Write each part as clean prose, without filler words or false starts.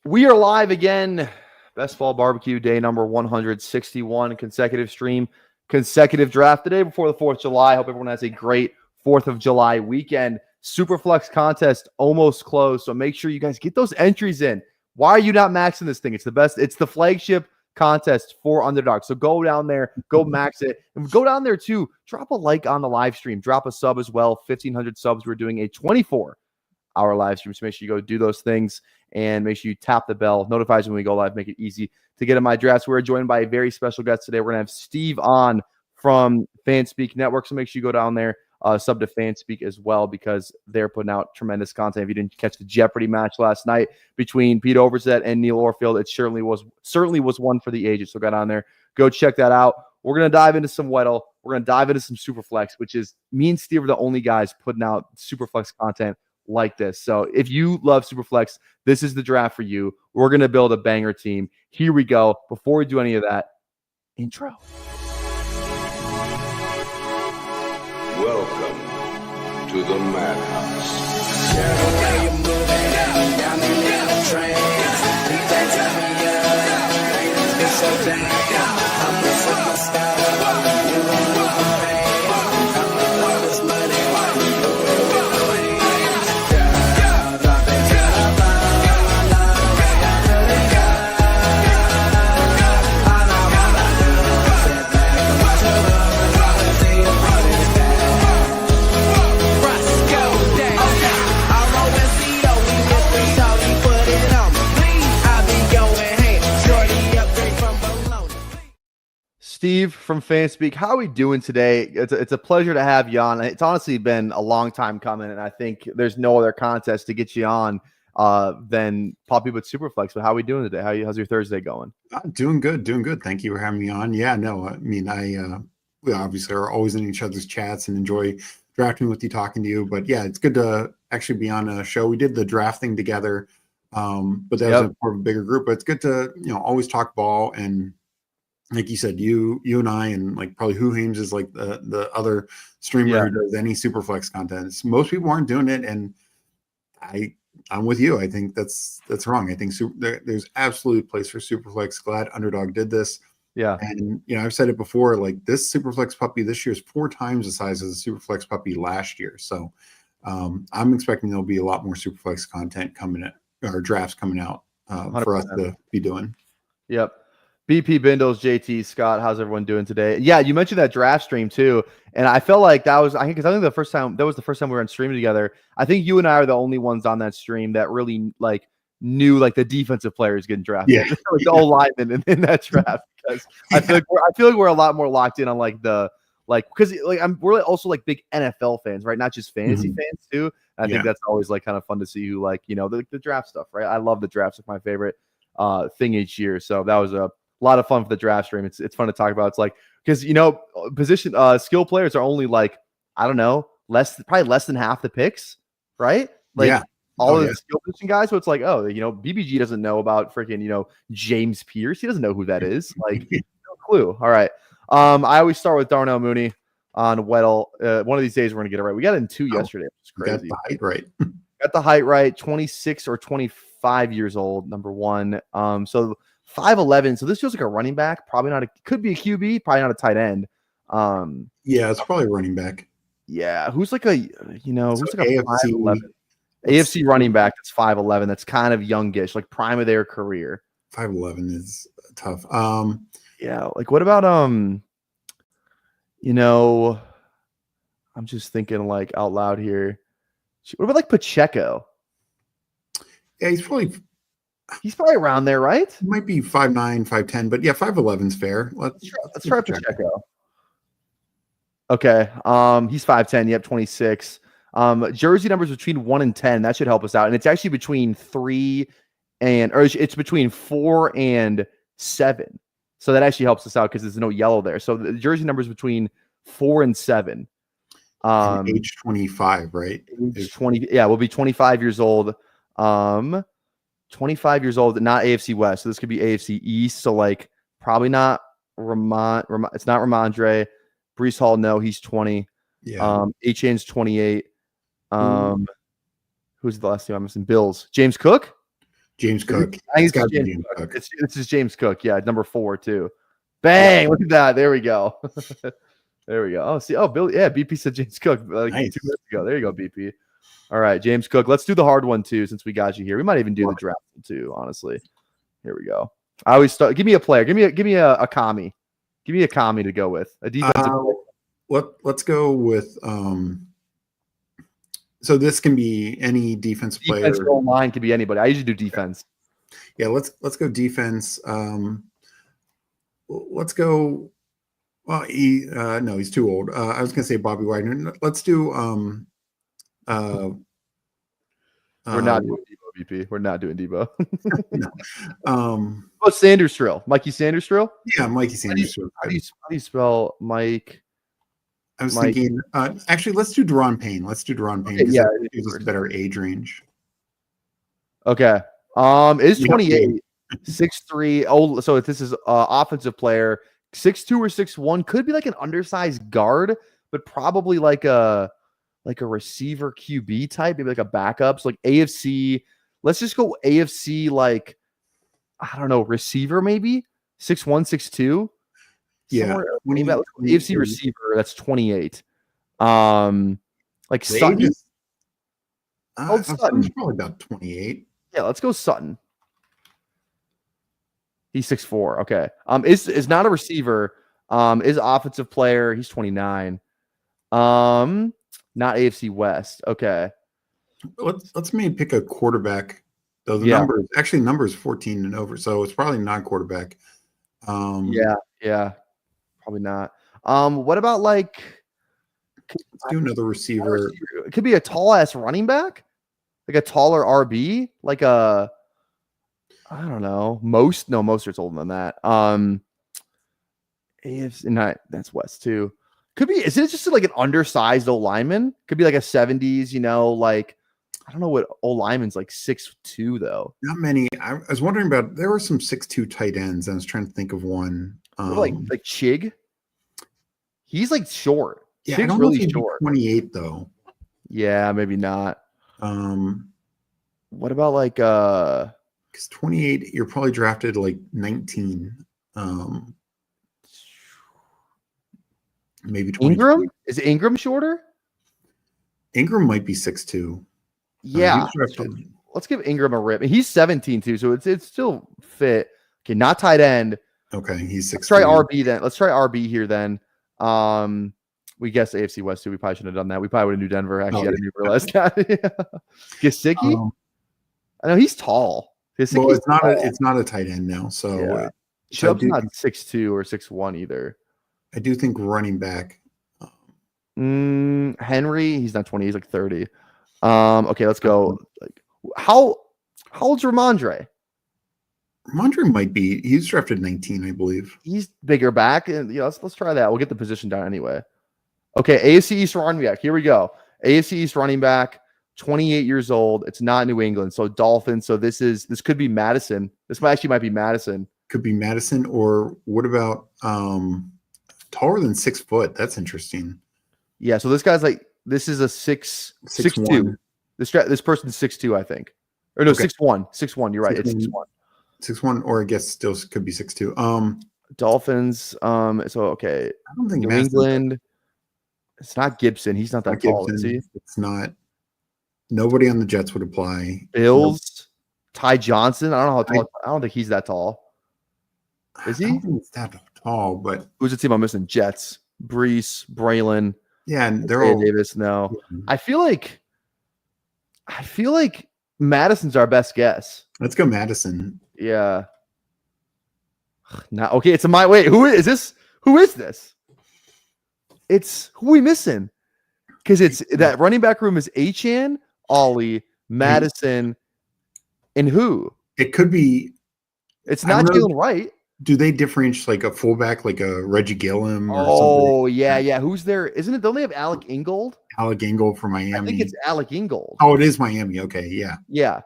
We are live again. Best Fall Barbecue Day number 161, consecutive stream, consecutive draft. The day before the 4th of July. Hope everyone has a great 4th of July weekend. Superflex contest almost closed, so make sure you guys get those entries in. Why are you not maxing this thing? It's the best. It's the flagship contest for Underdog. So go down there, go max it, and go down there too. Drop a like on the live stream. Drop a sub as well. 1,500 subs. We're doing a 24-hour live stream, so make sure you go do those things and make sure you tap the bell, notifies when we go live, make it easy to get in my drafts. We're joined by a very special guest today. We're gonna have Steve on from Fanspeak Network, so make sure you go down there, sub to Fanspeak as well, because they're putting out tremendous content. If you didn't catch the Jeopardy match last night between Pete Overzet and Neil Orfield, it certainly was one for the ages. So get on there, go check that out. We're gonna dive into some Weddle. We're gonna dive into some Superflex, which is me and Steve are the only guys putting out Superflex content like this. So if you love Superflex, this is the draft for you. We're going to build a banger team. Here we go. Before we do any of that, intro. Welcome to the Madhouse. Steve from Fanspeak, how are we doing today? It's a pleasure to have you on. It's honestly been a long time coming, and I think there's no other contest to get you on than Poppy with Superflex. But how are we doing today? How's your Thursday going? Doing good. Thank you for having me on. Yeah, no, I mean, we obviously are always in each other's chats and enjoy drafting with you, talking to you. But yeah, it's good to actually be on a show. We did the draft thing together, but that was part of a bigger group. But it's good to always talk ball, and like you said, you and I, and like probably Who Hames is like the other streamer who does any Superflex content. Most people aren't doing it, and I'm with you. I think that's wrong. I think there's absolutely a place for Superflex. Glad Underdog did this. Yeah. And I've said it before, like this Superflex puppy this year is 4 times the size of the Superflex puppy last year. So I'm expecting there'll be a lot more Superflex content coming or drafts coming out for us to be doing. Yep. BP Bindles, JT, Scott, how's everyone doing today? Yeah, you mentioned that draft stream too, and I felt like that was, I think the first time we were on stream together. I think you and I are the only ones on that stream that really like knew like the defensive players getting drafted, like the old linemen in that draft. Because I feel like we're a lot more locked in on because we're also like big NFL fans, right? Not just fantasy fans too. And I think that's always like kind of fun to see who the draft stuff, right? I love the drafts. It's my favorite thing each year. So that was a lot of fun for the draft stream. It's fun to talk about. It's like, because position skill players are only like, I don't know, probably less than half the picks, right? Like all of the skill position guys. So it's like, BBG doesn't know about freaking James Pierce. He doesn't know who that is. Like no clue. All right. I always start with Darnell Mooney on Weddle. One of these days we're gonna get it right. We got it in 2 yesterday. It's crazy. Got the height right. Got the height right. 26 or 25 years old. Number one. So 5'11", so this feels like a running back. Probably not. Could be a QB. Probably not a tight end. Yeah, it's probably a running back. Yeah, who's like a who's like a 5'11" AFC running back that's 5'11", that's kind of youngish, like prime of their career. 5'11" is tough. Yeah, like what about I'm just thinking like out loud here. What about like Pacheco? Yeah, He's probably around there, right? He might be 5'9", 5'10", but yeah, 5'11" is fair. Let's try Pacheco. Okay. He's 5'10", yep, 26. Jersey numbers between 1 and 10. That should help us out. And it's actually between 4 and 7. So that actually helps us out because there's no yellow there. So the jersey numbers between 4 and 7. Age 25, right? Age 20. Yeah, we'll be 25 years old. 25 years old, not AFC West. So this could be AFC East. So like probably not it's not Ramondre. Brees Hall, no, he's 20. Yeah. H-Ain's 28. Who's the last team I'm missing? Bills. James Cook? James Cook. I think It's got to be James James Cook. Cook. This is James Cook. Yeah, number 4 too. Bang! Look at that. There we go. There we go. Oh, see. Oh, Bill. Yeah, BP said James Cook like Nice. 2 minutes ago. There you go, BP. All right, James Cook. Let's do the hard one too, since we got you here. We might even do the draft one too. Honestly, here we go. I always start. Give me a player. Give me a commie. Give me a commie to go with a defensive. Let's go with. So this can be any defense player. Defense or line could be anybody. I usually do defense. Yeah, let's go defense. Let's go. Well, no, he's too old. I was gonna say Bobby Wagner. Let's do. We're not doing Debo, BP. We're not doing Debo. No. Oh, Sanderstrill. Mikey Sanderstrill? Yeah, Mikey Sanderstrill. How do you spell Mike? I was thinking, actually, let's do Deron Payne. Let's do Deron Payne. Okay, yeah, it gives us a better age range. Okay. Is 28, 6'3". Oh, so if this is offensive player, 6'2" or 6'1", could be like an undersized guard, but probably like a receiver QB type, maybe like a backup. So like AFC. Let's just go AFC, like, I don't know, receiver maybe 6'1", 6'2". Yeah, AFC receiver. That's 28. Like Sutton. Sutton's probably about 28. Yeah, let's go Sutton. He's 6'4". Okay. Is not a receiver. Is offensive player. He's 29. Not AFC West. Okay. Let's maybe pick a quarterback. Though the number is 14 and over, so it's probably not quarterback. Yeah. Probably not. What about like? Let's do another receiver. It could be a tall ass running back, like a taller RB, like a. I don't know. Mostert's older than that. AFC, not that's West too. Could be. Is it just like an undersized old lineman? Could be like a 70s. Like I don't know what old lineman's like 6'2" though. Not many. I was wondering about. There were some 6'2" tight ends. I was trying to think of one. Like Chig. He's like short. Yeah, Chig's I don't really know if he'd short. Be 28 though. Yeah, maybe not. What about like because 28, you're probably drafted like 19. Maybe 20. Ingram? Is Ingram shorter? Ingram might be 6'2". Yeah. Let's give Ingram a rip. He's 17 too, so it's still fit. Okay, not tight end. Okay, he's 6'3". Let's try RB then. Let's try RB here then. We guessed AFC West too. We probably shouldn't have done that. We probably would have knew Denver. Actually, I didn't even realize that. Gesicki? I know he's tall. Well, it's not a tight end now. So yeah. Shoup's not 6'2" or 6'1" either. I do think running back. Henry, he's not 20. He's like 30. Okay, let's go. Like, how old's Ramondre? Ramondre might be. He's drafted 19, I believe. He's bigger back, and let's try that. We'll get the position down anyway. Okay, AFC East running back. Here we go. AFC East running back, 28 years old. It's not New England, so Dolphins. So this could be Madison. This might be Madison. Could be Madison, or what about taller than 6 foot? That's interesting. Yeah, so this guy's like this is a 6'2". This person's 6'2", I think. Or no, okay. 6'1". 6'1". You're right. It's 6'1". 6'1", or I guess still could be 6'2". Dolphins. So okay. I don't think New England. It's not Gibson. He's not that tall, is he? It's not. Nobody on the Jets would apply. Bills. Ty Johnson. I don't know how tall. I don't think he's that tall. Is he? I don't think it's that tall, but who's the team I'm missing? Jets. Brees, Braylon. Yeah, and they're all Davis. No, yeah. I feel like Madison's our best guess. Let's go Madison. Yeah. Now, okay, it's a my wait. Who is this? Who is this? It's who we missing? Because it's that running back room is Achane, Ollie, Madison, and who? It could be. It's not Jalen Wright. Do they differentiate like a fullback, like a Reggie Gillum? Or something? Yeah. Who's there? Isn't it? Don't they have Alec Ingold? Alec Ingold from Miami. I think it's Alec Ingold. Oh, it is Miami. Okay, yeah. Yeah.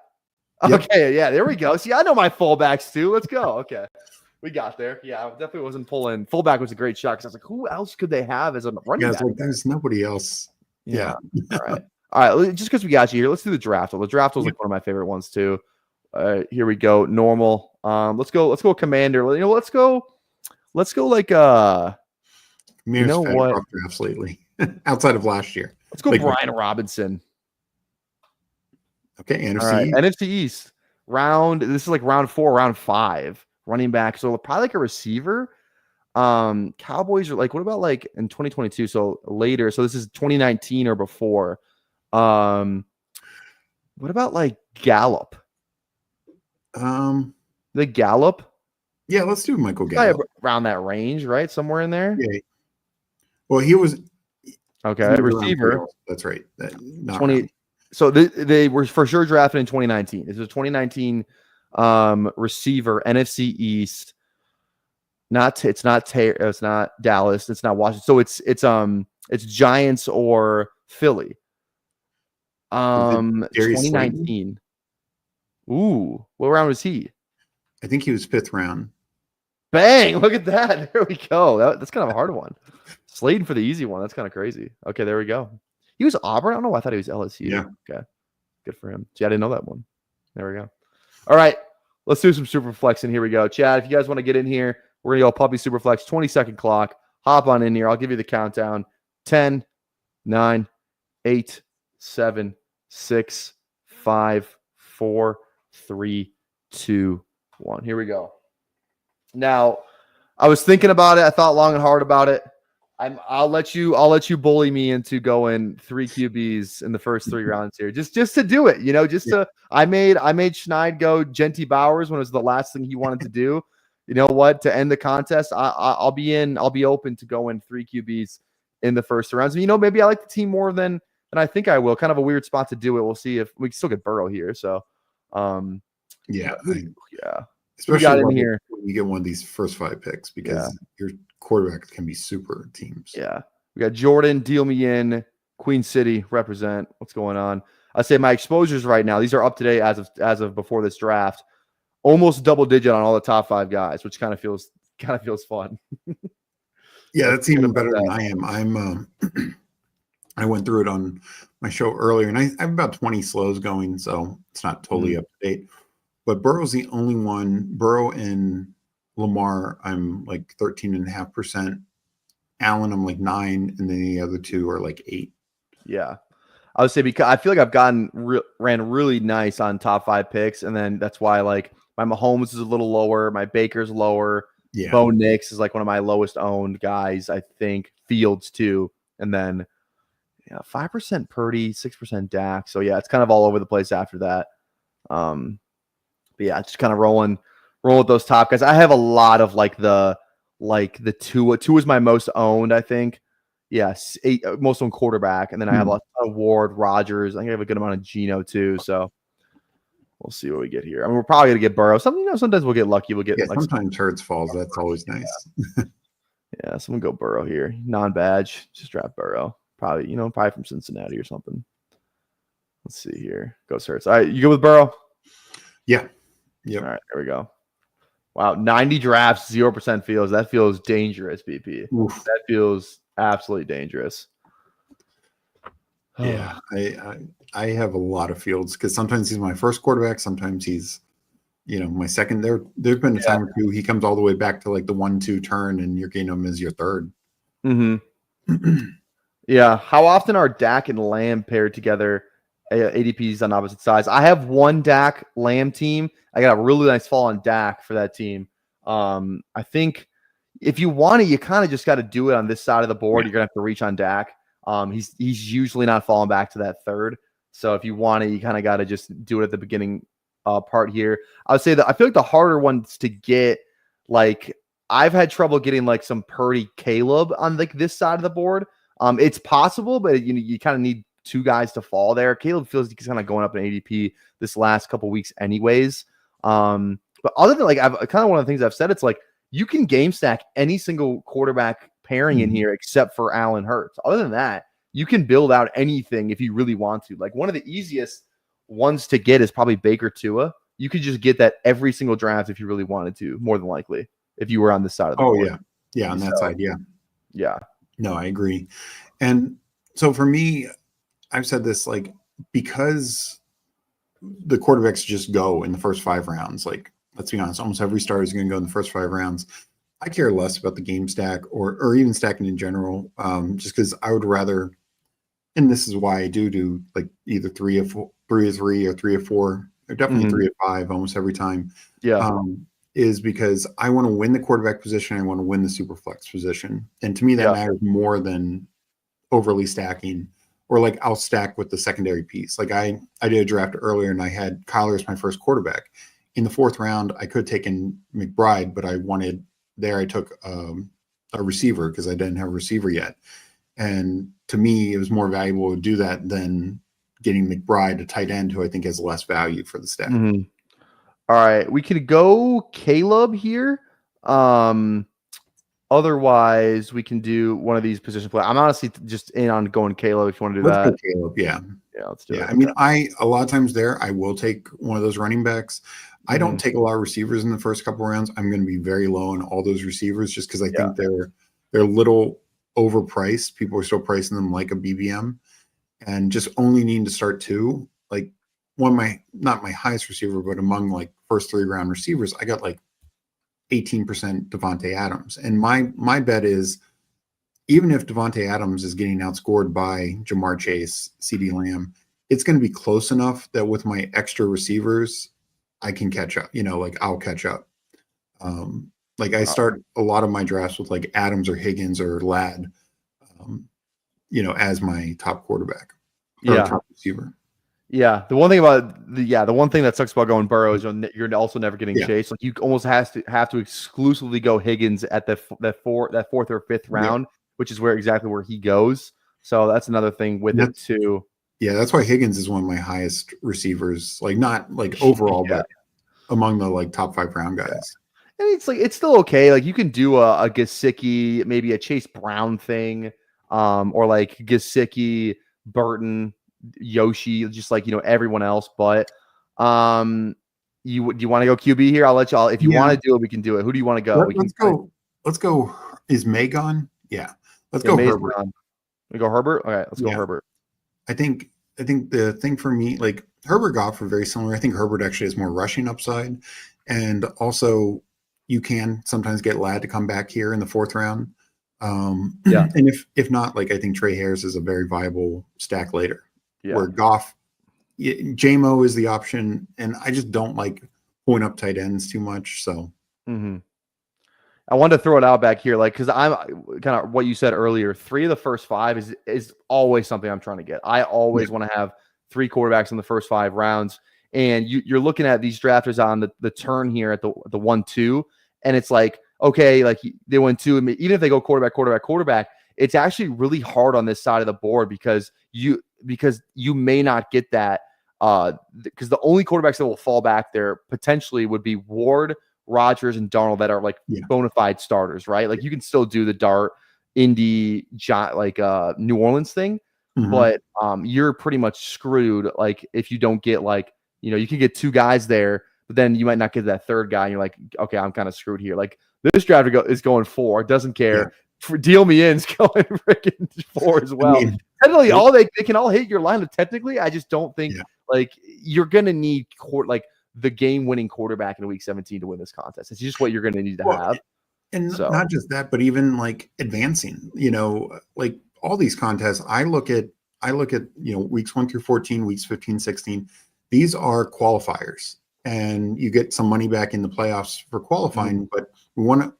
Yep. Okay, yeah, there we go. See, I know my fullbacks too. Let's go. Okay. We got there. Yeah, I definitely wasn't pulling. Fullback was a great shot because I was like, who else could they have as a running back? Like, there's nobody else. Yeah. All right. Just because we got you here, let's do the draft. The draft was like one of my favorite ones too. Here we go. Normal. Let's go commander. Let's go like Mirror's you know had what? rough drafts lately, outside of last year. Let's go Like, Brian Robinson. okay, All right. NFC. NFC East. This is like round 4, round 5. Running back. So probably like a receiver. Cowboys are like, what about like in 2022? So later. So this is 2019 or before. What about like Gallup? The Gallup? Yeah, let's do Michael Probably Gallup. around that range, right? Somewhere in there. Yeah. Well, he was Okay. Receiver. That's right. 20. So they were for sure drafted in 2019. This was 2019 receiver, NFC East. It's not Dallas, it's not Washington. So it's Giants or Philly. 2019. Ooh, what round was he? I think he was 5th round. Bang! Look at that. There we go. That's kind of a hard one. Slating for the easy one. That's kind of crazy. Okay, there we go. He was Auburn. I don't know. I thought he was LSU. Yeah. Okay. Good for him. See, I didn't know that one. There we go. All right. Let's do some Superflex, and here we go. Chad, if you guys want to get in here, we're going to go puppy Superflex, 20-second clock. Hop on in here. I'll give you the countdown. 10, 9, 8, 7, 6, 5, 4, 3, 2, 1. Here we go. Now, I was thinking about it. I thought long and hard about it. I'll let you bully me into going 3 QBs in the first 3 rounds here. Just to do it, I made Schneid go Genty Bowers when it was the last thing he wanted to do. You know what? To end the contest, I'll be open to going 3 QBs in the first 3 rounds. And, maybe I like the team more than I think I will. Kind of a weird spot to do it. We'll see if we can still get Burrow here. So, yeah. Especially when you get one of these first 5 picks, because your quarterbacks can be super teams. Yeah. We got Jordan, deal me in, Queen City, represent. What's going on? I say my exposures right now, these are up to date as of before this draft. Almost double digit on all the top 5 guys, which kind of feels fun. Yeah, that's even better than I am. I went through it on my show earlier, and I have about 20 slows going, so it's not totally up to date. But Burrow's the only one. Burrow and Lamar, I'm like 13.5%. Allen, I'm like 9, and then the other 2 are like 8. Yeah, I would say because I feel like I've ran really nice on top 5 picks, and then that's why like my Mahomes is a little lower, my Baker's lower. Yeah, Bo Nix is like one of my lowest owned guys, I think. Fields too, and then 5% Purdy, 6% Dak. So yeah, it's kind of all over the place after that. But yeah, just kind of rolling with those top guys. I have a lot of like the Tua. Tua is my most owned, I think. Yes, 8 most owned quarterback, and then I have a lot of Ward, Rodgers. I think I have a good amount of Geno too. So we'll see what we get here. I mean, we're probably gonna get Burrow. Sometimes we'll get lucky. We'll get sometimes Hurts falls. That's always nice. Yeah, someone go Burrow here. Non-badge, just draft Burrow. Probably from Cincinnati or something. Let's see here. Goes Hurts. All right, you go with Burrow? Yeah. Yep. All right, there we go. Wow, 90 drafts, 0% fields. That feels dangerous, BP. Oof. That feels absolutely dangerous. Yeah, I have a lot of fields because sometimes he's my first quarterback. Sometimes he's, my second. There's been a time or two he comes all the way back to like the 1-2 turn, and you're getting him as your third. Mm-hmm. Yeah. How often are Dak and Lamb paired together? ADPs on opposite sides. I have one Dak Lamb team. I got a really nice fall on Dak for that team. I think if you want it, you kind of just got to do it on this side of the board. You're gonna have to reach on Dak. He's usually not falling back to that third. So if you want it, you kind of got to just do it at the beginning part here. I would say that I feel like the harder ones to get, like I've had trouble getting like some Purdy Caleb on like this side of the board. It's possible, but you kind of need 2 guys to fall there. Caleb feels he's kind of going up in ADP this last couple weeks anyways. But other than like, I've kind of one of the things I've said, it's like you can game stack any single quarterback pairing in here except for Allen Hurts. Other than that, you can build out anything if you really want to. Like one of the easiest ones to get is probably Baker Tua. You could just get that every single draft if you really wanted to, more than likely, if you were on this side of the board. Yeah, on that side, yeah. No, I agree. And so for me, I've said this, like, because the quarterbacks just go in the first 5 rounds. Like, let's be honest, almost every starter is going to go in the first 5 rounds. I care less about the game stack or even stacking in general, just because I would rather, and this is why I do like either 3 or 4, 3 or 3 or 3 or 4, or definitely 3 or 5 almost every time. Yeah. Is because I want to win the quarterback position. I want to win the super flex position. And to me, that matters more than overly stacking or like I'll stack with the secondary piece. Like I did a draft earlier and I had Kyler as my first quarterback. In the 4th round, I could have taken McBride, but I took a receiver because I didn't have a receiver yet. And to me, it was more valuable to do that than getting McBride, a tight end who I think has less value for the stack. All right, we could go Caleb here. Otherwise, we can do one of these position play. I'm honestly just in on going Caleb if you want to do that. Let's go Caleb, yeah. Yeah, let's do it. I mean, a lot of times I will take one of those running backs. I don't take a lot of receivers in the first couple of rounds. I'm going to be very low on all those receivers just because I think they're a little overpriced. People are still pricing them like a BBM, and just only needing to start 2. Like not my highest receiver, but among like first 3-round receivers, I got like 18% Devontae Adams. And my bet is even if Devontae Adams is getting outscored by Jamar Chase, CeeDee Lamb, it's going to be close enough that with my extra receivers, I can catch up. Like I'll catch up. Like I start a lot of my drafts with like Adams or Higgins or Ladd, as my top quarterback or top receiver. Yeah, the one thing that sucks about going Burrow is you're also never getting chased. Like you almost have to exclusively go Higgins at that 4th or 5th round, which is exactly where he goes. So that's another thing with it too. Yeah, that's why Higgins is one of my highest receivers. Like not like overall, but among the like top 5 round guys. Yeah. And it's still okay. Like you can do a Gesicki, maybe a Chase Brown thing, or like Gesicki, Burton, Yoshi, just like everyone else. But do you want to go QB here? I'll let y'all. If you want to do it, we can do it. Who do you want to go? Let's go. Is May gone? Yeah. Let's go Herbert. We go Herbert. Okay, let's go Herbert. I think the thing for me, like Herbert Goff are very similar. I think Herbert actually has more rushing upside, and also you can sometimes get Ladd to come back here in the 4th round. And if not, like I think Trey Harris is a very viable stack later. Yeah. Where Goff, JMO is the option, and I just don't like point up tight ends too much. So I wanted to throw it out back here, like because I'm kind of what you said earlier. 3 of the first 5 is always something I'm trying to get. I always want to have 3 quarterbacks in the first 5 rounds, and you're looking at these drafters on the turn here at the 1-2, and it's like okay, like they went 2, even if they go quarterback, it's actually really hard on this side of the board because you may not get that because the only quarterbacks that will fall back there potentially would be Ward, Rodgers, and Darnold that are like bona fide starters, right? Like you can still do the Dart, Indy, New Orleans thing, but you're pretty much screwed. Like if you don't get you can get 2 guys there, but then you might not get that 3rd guy, and you're like, okay, I'm kind of screwed here. Like this draft is going 4, doesn't care. For deal me in's going freaking 4 as well. Technically, they can all hit your lineup. Technically, I just don't think like you're gonna need the game-winning quarterback in week 17 to win this contest. It's just what you're gonna need to have. And not just that, but even like advancing. Like all these contests, I look at weeks 1 through 14, weeks 15, 16. These are qualifiers, and you get some money back in the playoffs for qualifying. But we want to.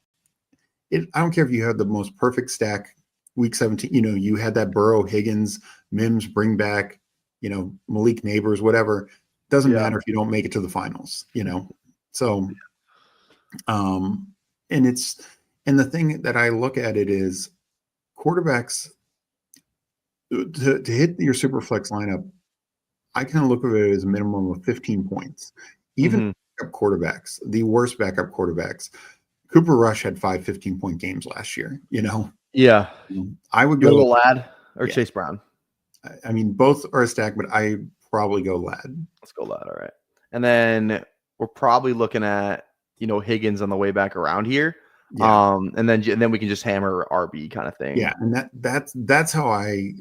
I don't care if you have the most perfect stack week 17, you had that Burrow, Higgins, Mims, bring back, Malik Neighbors, whatever. Doesn't matter if you don't make it to the finals, So, and the thing that I look at it is quarterbacks to hit your super flex lineup. I kind of look at it as a minimum of 15 points, even backup quarterbacks, the worst backup quarterbacks. Cooper Rush had 5 15-point games last year, Yeah. I would go Ladd or Chase Brown. I mean, both are a stack, but I probably go Ladd. Let's go Ladd. All right. And then we're probably looking at, Higgins on the way back around here. Yeah. And then we can just hammer RB kind of thing. Yeah. And that's how I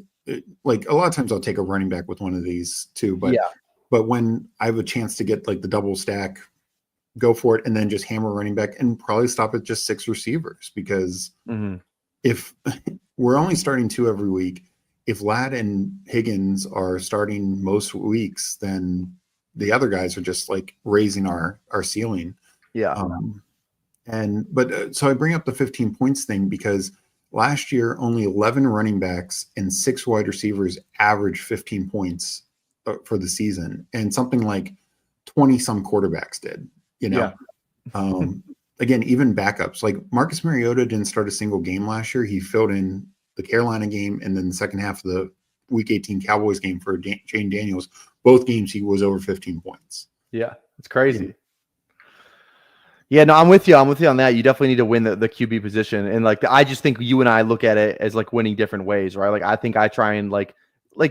like a lot of times I'll take a running back with one of these too, but But when I have a chance to get like the double stack, go for it, and then just hammer running back and probably stop at just 6 receivers, because if we're only starting 2 every week, if Ladd and Higgins are starting most weeks, then the other guys are just like raising our ceiling. Yeah. So I bring up the 15 points thing because last year only 11 running backs and 6 wide receivers averaged 15 points for the season, and something like 20 some quarterbacks did. Again, even backups like Marcus Mariota didn't start a single game last year. He filled in the Carolina game and then the second half of the Week 18 Cowboys game for Jane Daniels. Both games he was over 15 points. Yeah, it's crazy. Yeah, no, I'm with you. I'm with you on that. You definitely need to win the QB position, and like I just think you and I look at it as like winning different ways, right? Like I think I try and like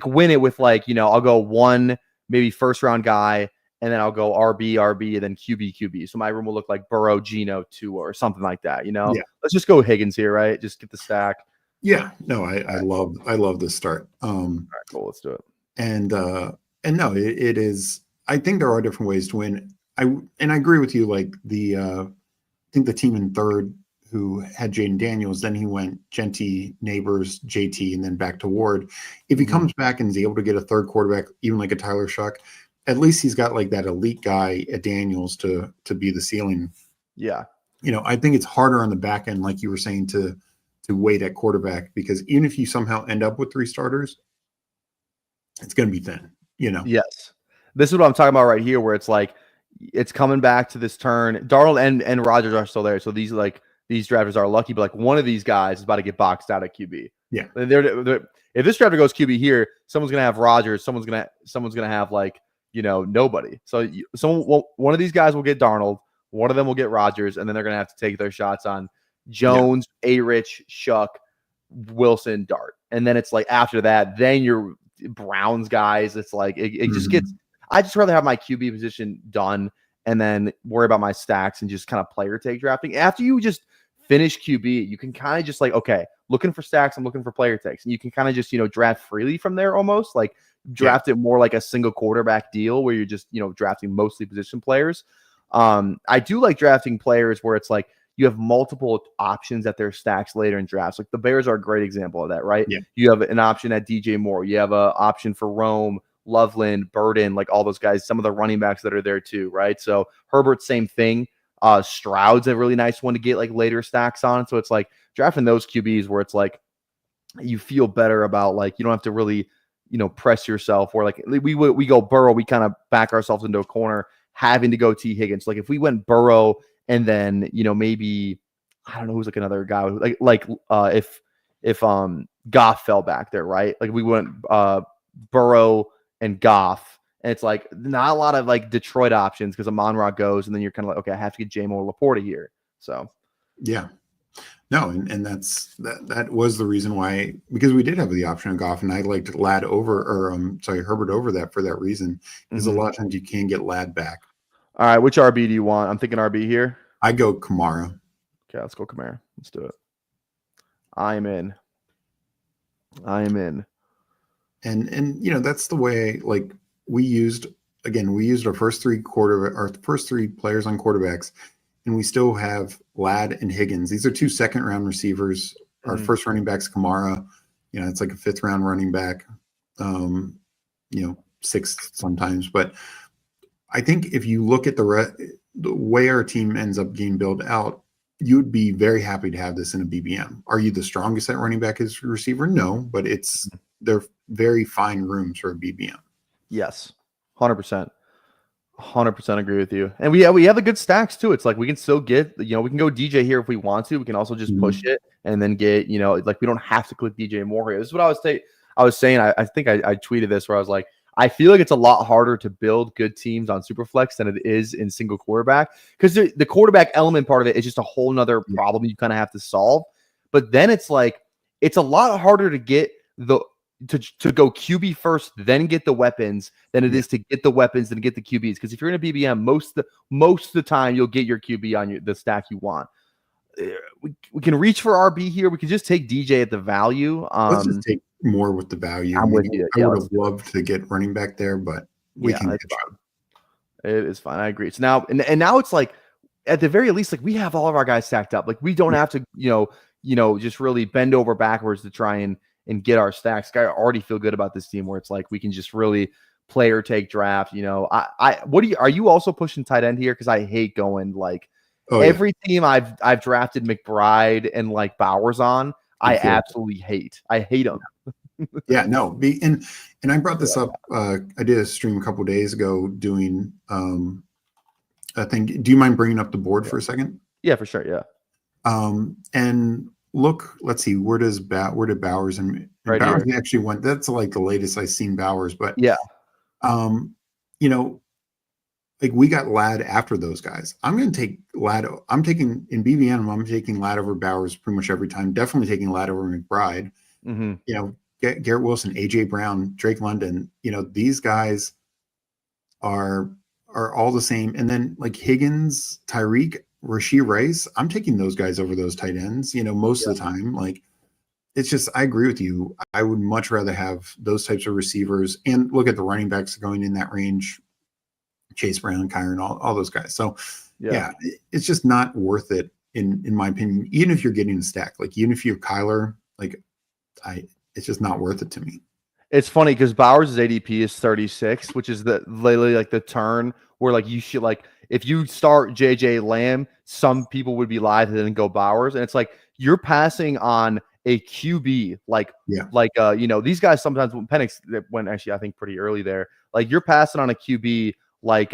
win it with like I'll go one maybe first round guy. And then I'll go RB, and then QB. So my room will look like Burrow, Geno, Tua, or something like that. Yeah. Let's just go Higgins here, right? Just get the stack. Yeah. No, I love this start. All right, cool. Let's do it. And no, it is. I think there are different ways to win. I agree with you. Like I think the team in third who had Jaden Daniels, then he went Genty, Neighbors, JT, and then back to Ward. If he comes back and is able to get a third quarterback, even like a Tyler Shuck, at least he's got like that elite guy at Daniels to be the ceiling. Yeah. I think it's harder on the back end, like you were saying, to wait at quarterback, because even if you somehow end up with 3 starters, it's going to be thin, Yes. This is what I'm talking about right here, where it's like, it's coming back to this turn. Darnold and Rodgers are still there. So these drafters are lucky, but like one of these guys is about to get boxed out at QB. Yeah. If this drafter goes QB here, someone's going to have Rodgers. Someone's going to have like, nobody. So one of these guys will get Darnold, one of them will get Rodgers, and then they're going to have to take their shots on Jones, A-Rich, Shuck, Wilson, Dart. And then it's like after that, then your Browns guys, it's like it just gets – I just rather have my QB position done and then worry about my stacks and just kind of player take drafting. After you just finish QB, you can kind of just like, okay, looking for stacks, I'm looking for player takes. And you can kind of just, draft freely from there almost, like – draft it more like a single quarterback deal where you're just, drafting mostly position players. I do like drafting players where it's like you have multiple options at their stacks later in drafts. Like the Bears are a great example of that, right? Yeah. You have an option at DJ Moore. You have an option for Rome, Loveland, Burden, like all those guys, some of the running backs that are there too, right? So Herbert, same thing. Stroud's a really nice one to get like later stacks on. So it's like drafting those QBs where it's like you feel better about like you don't have to really press yourself, or like we go Burrow, we kind of back ourselves into a corner having to go T Higgins. Like if we went Burrow and then maybe I don't know who's like another guy if Goff fell back there, right? Like we went Burrow and Goff, and it's like not a lot of like Detroit options because Amon-Ra goes, and then you're kind of like, okay, I have to get J-Mo Laporta here. So yeah. No, and that was the reason why, because we did have the option of Goff, and I liked Herbert over that for that reason. Because a lot of times you can get Ladd back. All right, which RB do you want? I'm thinking RB here. I go Kamara. Okay, let's go Kamara. Let's do it. I am in. And that's the way like we used our first 3 players on quarterbacks. And we still have Ladd and Higgins. These are 2 second-round receivers. Our first running back's Kamara. It's like a 5th-round running back. 6th sometimes. But I think if you look at the way our team ends up getting built out, you'd be very happy to have this in a BBM. Are you the strongest at running back as a receiver? No, but they're very fine rooms for a BBM. Yes, 100%. 100% agree with you. And we have the good stacks too. It's like we can still get, we can go DJ here if we want to. We can also just push it and then get, like we don't have to click DJ Moore here. This is what I was saying. I think I tweeted this where I was like, I feel like it's a lot harder to build good teams on Superflex than it is in single quarterback, because the quarterback element part of it is just a whole nother problem you kind of have to solve. But then it's like, it's a lot harder to get to go QB first, then get the weapons, than it is to get the weapons and get the QBs. Because if you're in a BBM, most of the time you'll get your QB on the stack you want. We can reach for RB here. We can just take DJ at the value. Let's just take more with the value. I'm with you. I would have loved to get running back there, but we Yeah, can it's catch up. fine. It is fine. I agree. So now, and now it's like, at the very least, like we have all of our guys stacked up. Like we don't have to, just really bend over backwards to try and get our stacks. I already feel good about this team where it's like we can just really player take draft. Are you also pushing tight end here? Because I hate going like every team I've drafted McBride and like Bowers on. I absolutely hate. I hate them. Yeah, no. And I brought this up. I did a stream a couple of days ago doing I think. Do you mind bringing up the board for a second? Yeah, for sure. Yeah. And look, let's see. Where did Bowers and Right Bowers here. actually went? That's like the latest I've seen Bowers, but Yeah. Like we got Ladd after those guys. I'm going to take Ladd. I'm taking in BBM. I'm taking Ladd over Bowers pretty much every time. Definitely taking Ladd over McBride. Mm-hmm. Garrett Wilson, AJ Brown, Drake London. These guys are all the same. And then like Higgins, Tyreek, Rashee Rice. I'm taking those guys over those tight ends. Most of the time. Like it's just I agree with you. I would much rather have those types of receivers and look at the running backs going in that range. Chase Brown, Kyron, all those guys. So yeah, it's just not worth it in my opinion. Even if you're getting a stack, like even if you're Kyler, like it's just not worth it to me. It's funny because Bowers' ADP is 36, which is literally like the turn where like you should like if you start JJ Lamb, some people would be live and then go Bowers, and it's like you're passing on a QB these guys sometimes when Penix went actually I think pretty early there, like you're passing on a QB like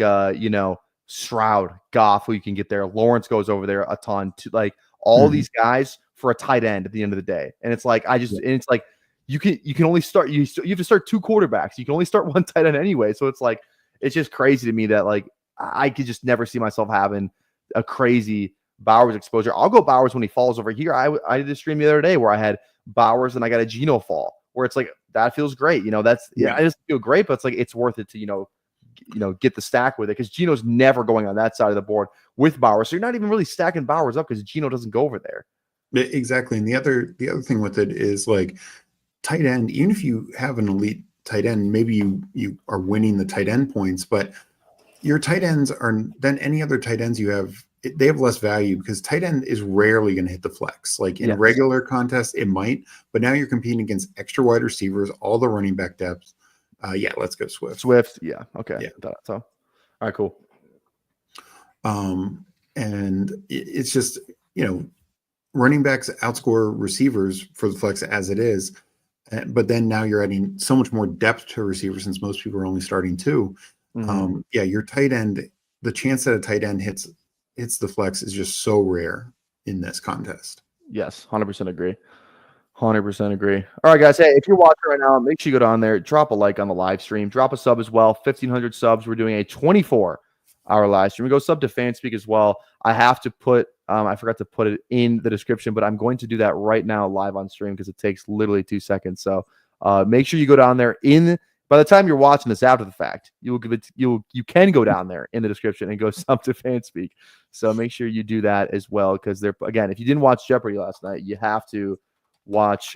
Stroud, Goff, who you can get there. Lawrence goes over there a ton to like all these guys for a tight end at the end of the day. And it's like and it's like you can only start you have to start two quarterbacks. You can only start one tight end anyway. So it's like it's just crazy to me that like I could just never see myself having a crazy Bowers exposure. I'll go Bowers when he falls over here. I did a stream the other day where I had Bowers and I got a Geno fall where it's like that feels great. I just feel great, but it's like it's worth it to get the stack with it because Geno's never going on that side of the board with Bowers. So you're not even really stacking Bowers up because Geno doesn't go over there. Exactly. And the other thing with it is like tight end, even if you have an elite tight end, maybe you are winning the tight end points, but your tight ends are than any other tight ends you have. They have less value because tight end is rarely going to hit the flex. Like in a regular contest, it might, but now you're competing against extra wide receivers, all the running back depth. Let's go Swift. Yeah. Okay. Yeah. So, all right, cool. And it's just, running backs outscore receivers for the flex as it is. But then now you're adding so much more depth to receivers since most people are only starting two. Your tight end, the chance that a tight end hits the flex is just so rare in this contest. Yes. 100% agree. 100% agree. All right, guys. Hey, if you're watching right now, make sure you go down there, drop a like on the live stream, drop a sub as well. 1,500 subs. We're doing a 24-hour live stream. We go sub to FanSpeak as well. I have to put, I forgot to put it in the description, but I'm going to do that right now live on stream because it takes literally 2 seconds. So make sure you go down there by the time you're watching this after the fact, you can go down there in the description and go sub to FanSpeak. So make sure you do that as well because again, if you didn't watch Jeopardy last night, you have to watch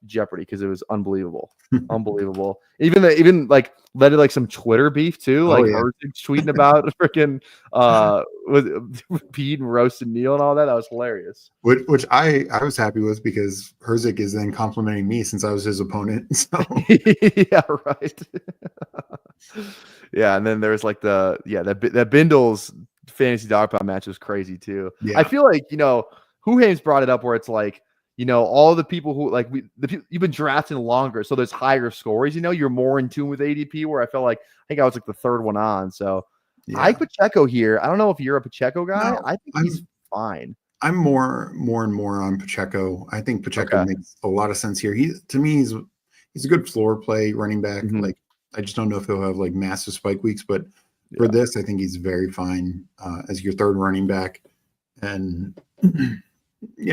Jeopardy because it was unbelievable. Unbelievable. Even like led to like some Twitter beef too. Like Herzig's tweeting about freaking with Pete and Roast and Neil and all that. That was hilarious. Which I was happy with because Herzig is then complimenting me since I was his opponent. So yeah, right. Yeah, and then there's like that Bindles fantasy dogpile match was crazy too. Yeah. I feel like Huhames brought it up where it's like all the people who like you've been drafting longer, so there's higher scores. You're more in tune with ADP. Where I felt like I think I was like the third one on. So I like Pacheco here. I don't know if you're a Pacheco guy. No, I think he's fine. I'm more and more on Pacheco. I think Pacheco makes a lot of sense here. He's a good floor play running back. Like I just don't know if he'll have like massive spike weeks, but for this, I think he's very fine as your third running back. And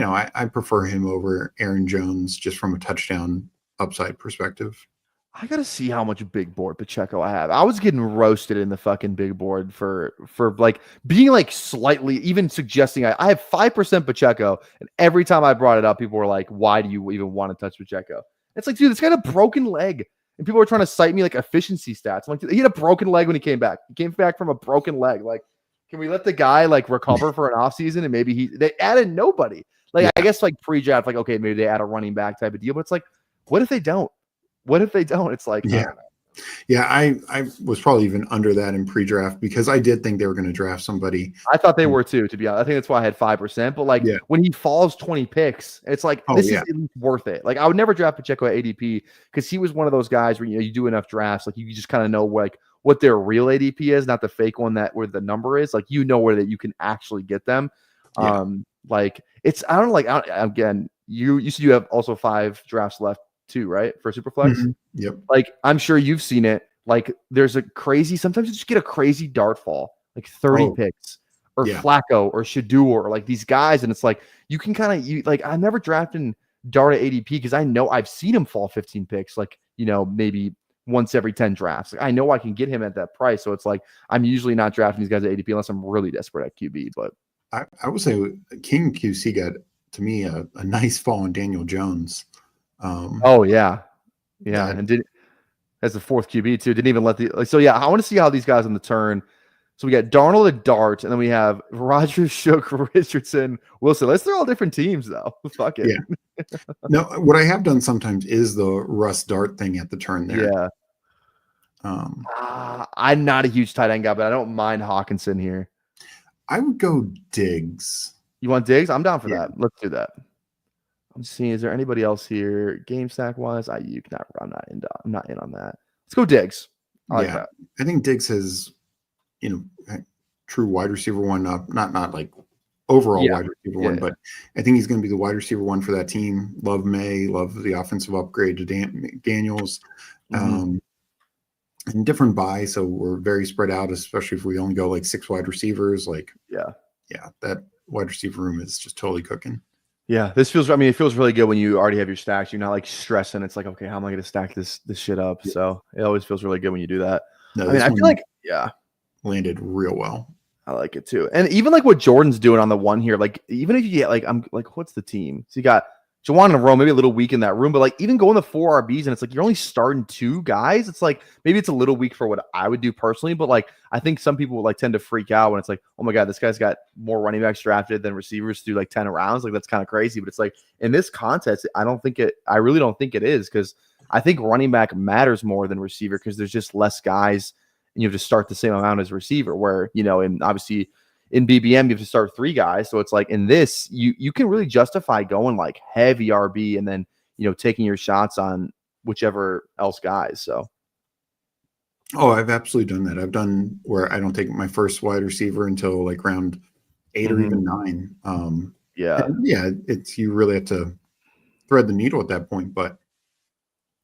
I prefer him over Aaron Jones just from a touchdown upside perspective. I gotta see how much big board Pacheco I have. I was getting roasted in the fucking big board for like being like slightly even suggesting I have 5% Pacheco, and every time I brought it up, people were like, "Why do you even want to touch Pacheco?" It's like, dude, this guy had a broken leg. And people were trying to cite me like efficiency stats. I'm like, he had a broken leg when he came back. He came back from a broken leg. Like, can we let the guy like recover for an offseason? And maybe they added nobody. Like, I guess like pre-draft, like, okay, maybe they add a running back type of deal. But it's like, what if they don't? What if they don't? It's like, yeah. Yeah, I was probably even under that in pre-draft because I did think they were going to draft somebody. I thought they were too, to be honest. I think that's why I had 5%. But like when he falls 20 picks, it's like this is at least worth it. Like I would never draft Pacheco at ADP because he was one of those guys where you do enough drafts, like you just kind of know like what their real ADP is, not the fake one that where the number is. Like where that you can actually get them. Like it's again, you said you have also 5 drafts left too, right? For Superflex. Mm-hmm. Yep. Like I'm sure you've seen it. Like there's sometimes you just get a crazy dart fall, like 30 picks or Flacco or Shoup or like these guys. And it's like, you can I'm never drafting dart at ADP because I know I've seen him fall 15 picks, like, maybe once every 10 drafts. Like, I know I can get him at that price. So it's like, I'm usually not drafting these guys at ADP unless I'm really desperate at QB, but I would say King QC got to me a nice fall on Daniel Jones. And as the 4th QB too, didn't even let I want to see how these guys on the turn. So we got Darnold at Dart, and then we have Rodgers, Shook, Richardson, Wilson. They're all different teams though. Fuck it. Yeah. No, what I have done sometimes is the Russ Dart thing at the turn there. Yeah. I'm not a huge tight end guy, but I don't mind Hawkinson here. I would go Diggs. You want Diggs? I'm down for that. Let's do that. I'm seeing, is there anybody else here game stack wise? I'm not in on that. Let's go Diggs. I like that. I think Diggs has, true wide receiver one up, not like overall wide receiver one, but I think he's going to be the wide receiver one for that team. Love May, love the offensive upgrade to Daniels, and different buy. So we're very spread out, especially if we only go like 6 wide receivers. Like, that wide receiver room is just totally cooking. Yeah, it feels really good when you already have your stacks. You're not like stressing. It's like, okay, how am I going to stack this shit up? Yeah. So it always feels really good when you do that. No, I feel like, landed real well. I like it too. And even like what Jordan's doing on the one here, like even if you get like, I'm like, what's the team? So you got Jawan in a row, maybe a little weak in that room, but like even going the 4 RBs and it's like you're only starting 2 guys. It's like maybe it's a little weak for what I would do personally, but like I think some people would like tend to freak out when it's like, oh my God, this guy's got more running backs drafted than receivers through like 10 rounds. Like that's kind of crazy. But it's like in this contest, I really don't think it is, because I think running back matters more than receiver because there's just less guys and you have to start the same amount as receiver, where, and obviously in BBM, you have to start 3 guys. So it's like in this, you can really justify going like heavy RB and then, taking your shots on whichever else guys. So. Oh, I've absolutely done that. I've done where I don't take my first wide receiver until like round 8 or even 9. It's, you really have to thread the needle at that point, but.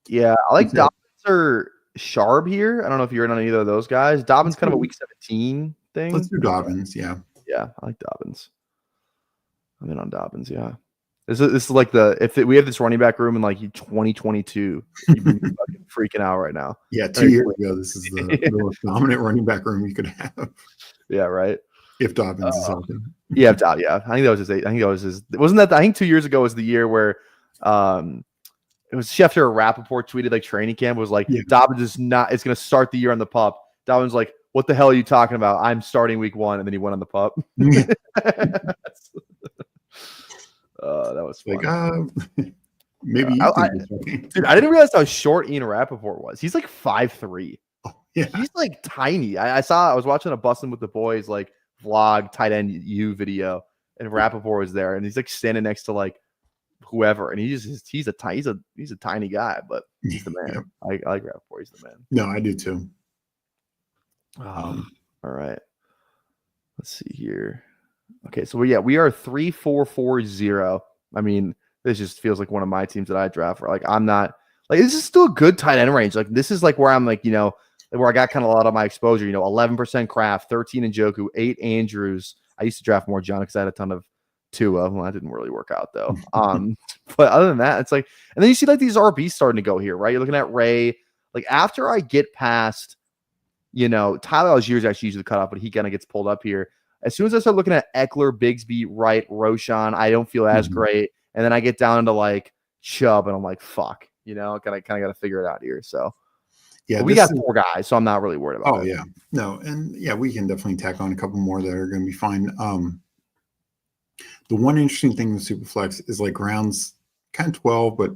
Yeah. I like Dobbins or Shoup here. I don't know if you're in on either of those guys. Dobbins kind of a week 17 thing. Let's do Dobbins. Yeah. Yeah. I like Dobbins. I'm in on Dobbins. Yeah. This is like we have this running back room in like 2022, you'd be fucking freaking out right now. Yeah. 2 years ago, this is the most dominant running back room you could have. Yeah. Right. If Dobbins is healthy. Yeah. I think that was his 8. I think that was his, wasn't that, I think 2 years ago was the year where, it was Schefter or Rappaport tweeted like training camp was like, Dobbins is not, it's going to start the year on the pup. Dobbins like, what the hell are you talking about? I'm starting week 1. And then he went on the pup. That was fun. Like, maybe dude, I didn't realize how short Ian Rappaport was. He's like 5'3". Oh, yeah. He's like tiny. I was watching a Bustin' with the Boys like vlog tight end U video, and Rappaport was there, and he's like standing next to like whoever, and he's a tiny guy, but he's the man. I like Rappaport. He's the man. No, I do too. All right. Let's see here. Okay, so we are 3-4-4-0. I mean, this just feels like one of my teams that I draft. Where like I'm not like, this is still a good tight end range. Like this is like where I'm like, where I got kind of a lot of my exposure. 11% Kraft, 13 Njoku, 8 Andrews. I used to draft more John because I had a ton of Tua. Well, that didn't really work out though. But other than that, it's like, and then you see like these RBs starting to go here, right? You're looking at Ray. Like after I get past, Tyler Allgeier's actually usually cut off, but he kind of gets pulled up here. As soon as I start looking at Eckler, Bigsby, Wright, Roshan, I don't feel as great. And then I get down to like Chubb, and I'm like, fuck, kind of got to figure it out here. So Yeah, But we got 4 guys, so I'm not really worried about it. Oh yeah, no, and yeah, we can definitely tack on a couple more that are going to be fine. The one interesting thing with Superflex is like rounds kind of 12, but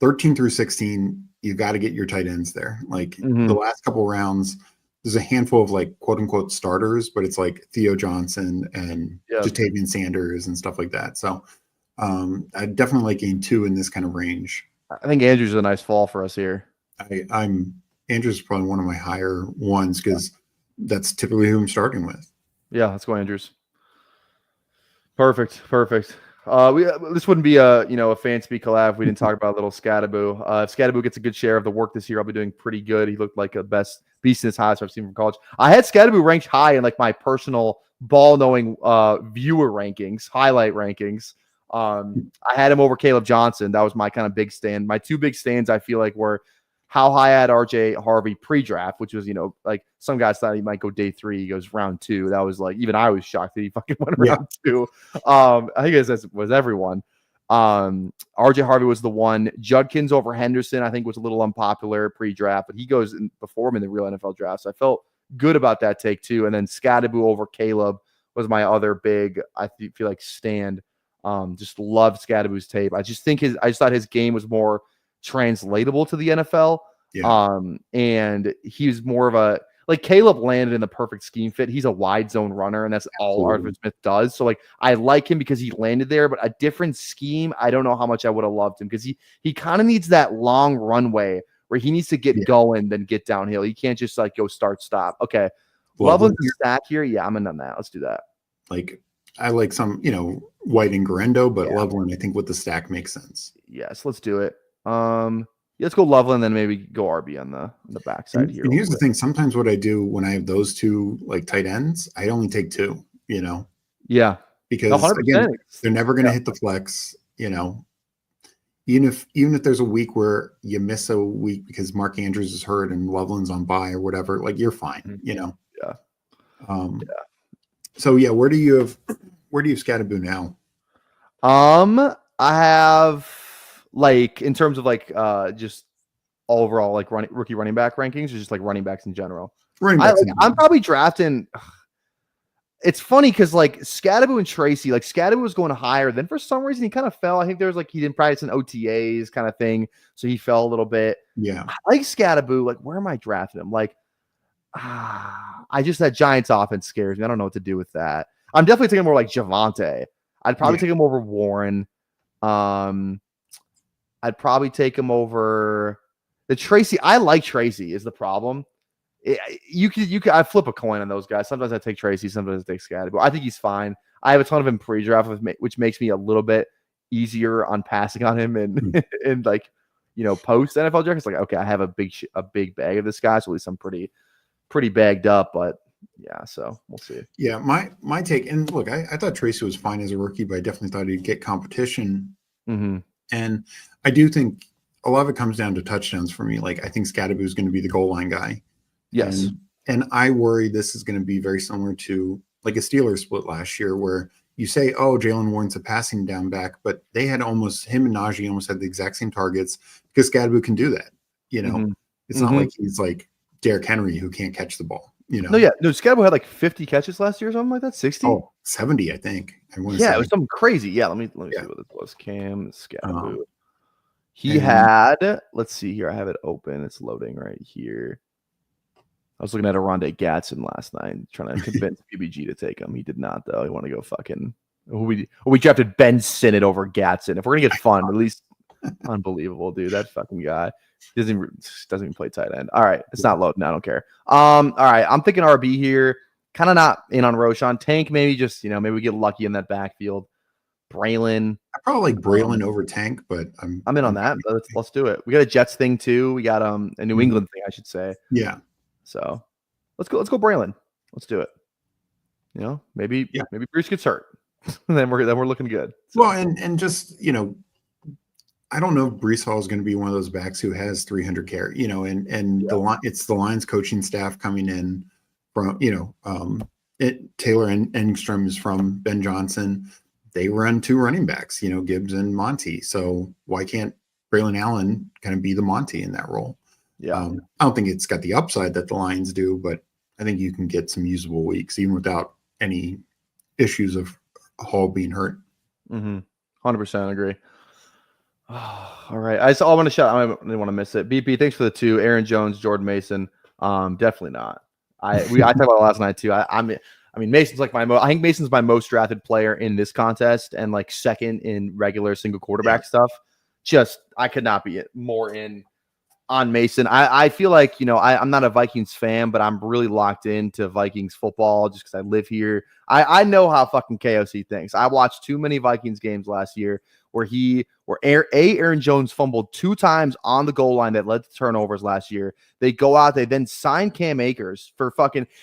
13 through 16, you got to get your tight ends there. Like the last couple rounds, there's a handful of like quote unquote starters, but it's like Theo Johnson and Jatavian Sanders and stuff like that. So I definitely like game 2 in this kind of range. I think Andrews is a nice fall for us here. Andrews is probably one of my higher ones because that's typically who I'm starting with. Yeah, let's go Andrews. Perfect. This wouldn't be a fan speak collab if we didn't talk about a little Scadaboo. If Scadaboo gets a good share of the work this year, I'll be doing pretty good. He looked like a best beast in his highest I've seen from college. I had Scadaboo ranked high in like my personal ball knowing viewer rankings, highlight rankings. I had him over Caleb Johnson. That was my kind of big stand. My 2 big stands I feel like were how high I had RJ Harvey pre-draft, which was, like some guys thought he might go day 3. He goes round 2. That was like, even I was shocked that he fucking went round 2. I think it was everyone. RJ Harvey was the one. Judkins over Henderson, I think, was a little unpopular pre-draft, but he goes before him in the real NFL draft. So I felt good about that take too. And then Scadaboo over Caleb was my other big, I feel like, stand. Just loved Scadaboo's tape. I just thought his game was more translatable to the NFL. And he was more of a, like, Caleb landed in the perfect scheme fit. He's a wide zone runner, and that's all Arthur Smith does. So like, I like him because he landed there, but a different scheme, I don't know how much I would have loved him, because he kind of needs that long runway where he needs to get going, then get downhill. He can't just like go start stop. Okay, Loveland's stack here. Yeah, I'm in on that. Let's do that. Like, I like some, White and Garendo, but Loveland, I think with the stack makes sense. Yes, let's do it. Let's go Loveland, then maybe go RB on the backside here. And here's the thing: sometimes what I do when I have those 2 like tight ends, I only take 2. Yeah, because 100%. Again, they're never going to hit the flex. Even if there's a week where you miss a week because Mark Andrews is hurt and Loveland's on bye or whatever, like, you're fine. So yeah, where do you have Scadaboo now? I have, like, in terms of like just overall like rookie running back rankings, or just like running backs in general. I'm probably drafting. It's funny because like Scadaboo and Tracy, like Scadaboo was going higher, then for some reason he kind of fell. I think there was like he didn't practice in OTAs kind of thing, so he fell a little bit. Yeah, I like Scadaboo. Like, where am I drafting him? Like, I just, that Giants offense scares me. I don't know what to do with that. I'm definitely taking more like Javonte. I'd probably take him over Warren. I'd probably take him over the Tracy. I like Tracy is the problem. You could I flip a coin on those guys. Sometimes I take Tracy, sometimes I take Scadaboo. I think he's fine. I have a ton of him pre-draft, which makes me a little bit easier on passing on him and like, post NFL draft. It's like, okay, I have a big bag of this guy, so at least I'm pretty bagged up. But yeah, so we'll see. Yeah, my take, and look, I thought Tracy was fine as a rookie, but I definitely thought he'd get competition. And I do think a lot of it comes down to touchdowns for me. Like, I think Scadaboo is going to be the goal line guy. Yes. And I worry this is going to be very similar to like a Steelers split last year, where you say, oh, Jalen Warren's a passing down back, but they had him and Najee almost had the exact same targets because Scadaboo can do that. It's not like he's like Derrick Henry who can't catch the ball. No, Scadaboo had like 50 catches last year or something like that. 60? Oh, 70, I think. It was something crazy. Yeah, let me see what this was. Cam Scadaboo. He had, let's see here. I have it open. It's loading right here. I was looking at Arondé Gatson last night, trying to convince PBG to take him. He did not, though. He wanted to go fucking. We drafted Ben Sinnott over Gatson. If we're gonna get fun, at least unbelievable, dude. That fucking guy doesn't even play tight end. All right, it's not loading. I don't care. All right, I'm thinking RB here. Kind of not in on Roshan. Tank, maybe just maybe we get lucky in that backfield. Braylon. I probably like Braylon over Tank, but I'm in on that. Let's do it. We got a Jets thing too. We got a New England thing, I should say. Yeah. So let's go Braylon. Let's do it. Maybe Bruce gets hurt. then we're looking good. So. Well, and just I don't know if Breece Hall is going to be one of those backs who has 300 carry. It's the Lions coaching staff coming in from Taylor and Engstrom is from Ben Johnson. They run 2 running backs, Gibbs and Monty. So why can't Braylon Allen kind of be the Monty in that role? Yeah. I don't think it's got the upside that the Lions do, but I think you can get some usable weeks even without any issues of Hall being hurt. 100% agree. All right. I want to shout. I didn't want to miss it. BP, thanks for the 2. Aaron Jones, Jordan Mason. Definitely not. I talked about it last night too. I mean, Mason's like I think Mason's my most drafted player in this contest and like second in regular single quarterback stuff. Just I could not be more in on Mason. I feel like, I'm not a Vikings fan, but I'm really locked into Vikings football just because I live here. I know how fucking KOC thinks. I watched too many Vikings games last year where Aaron Jones fumbled 2 times on the goal line that led to turnovers last year. They go out, they then sign Cam Akers for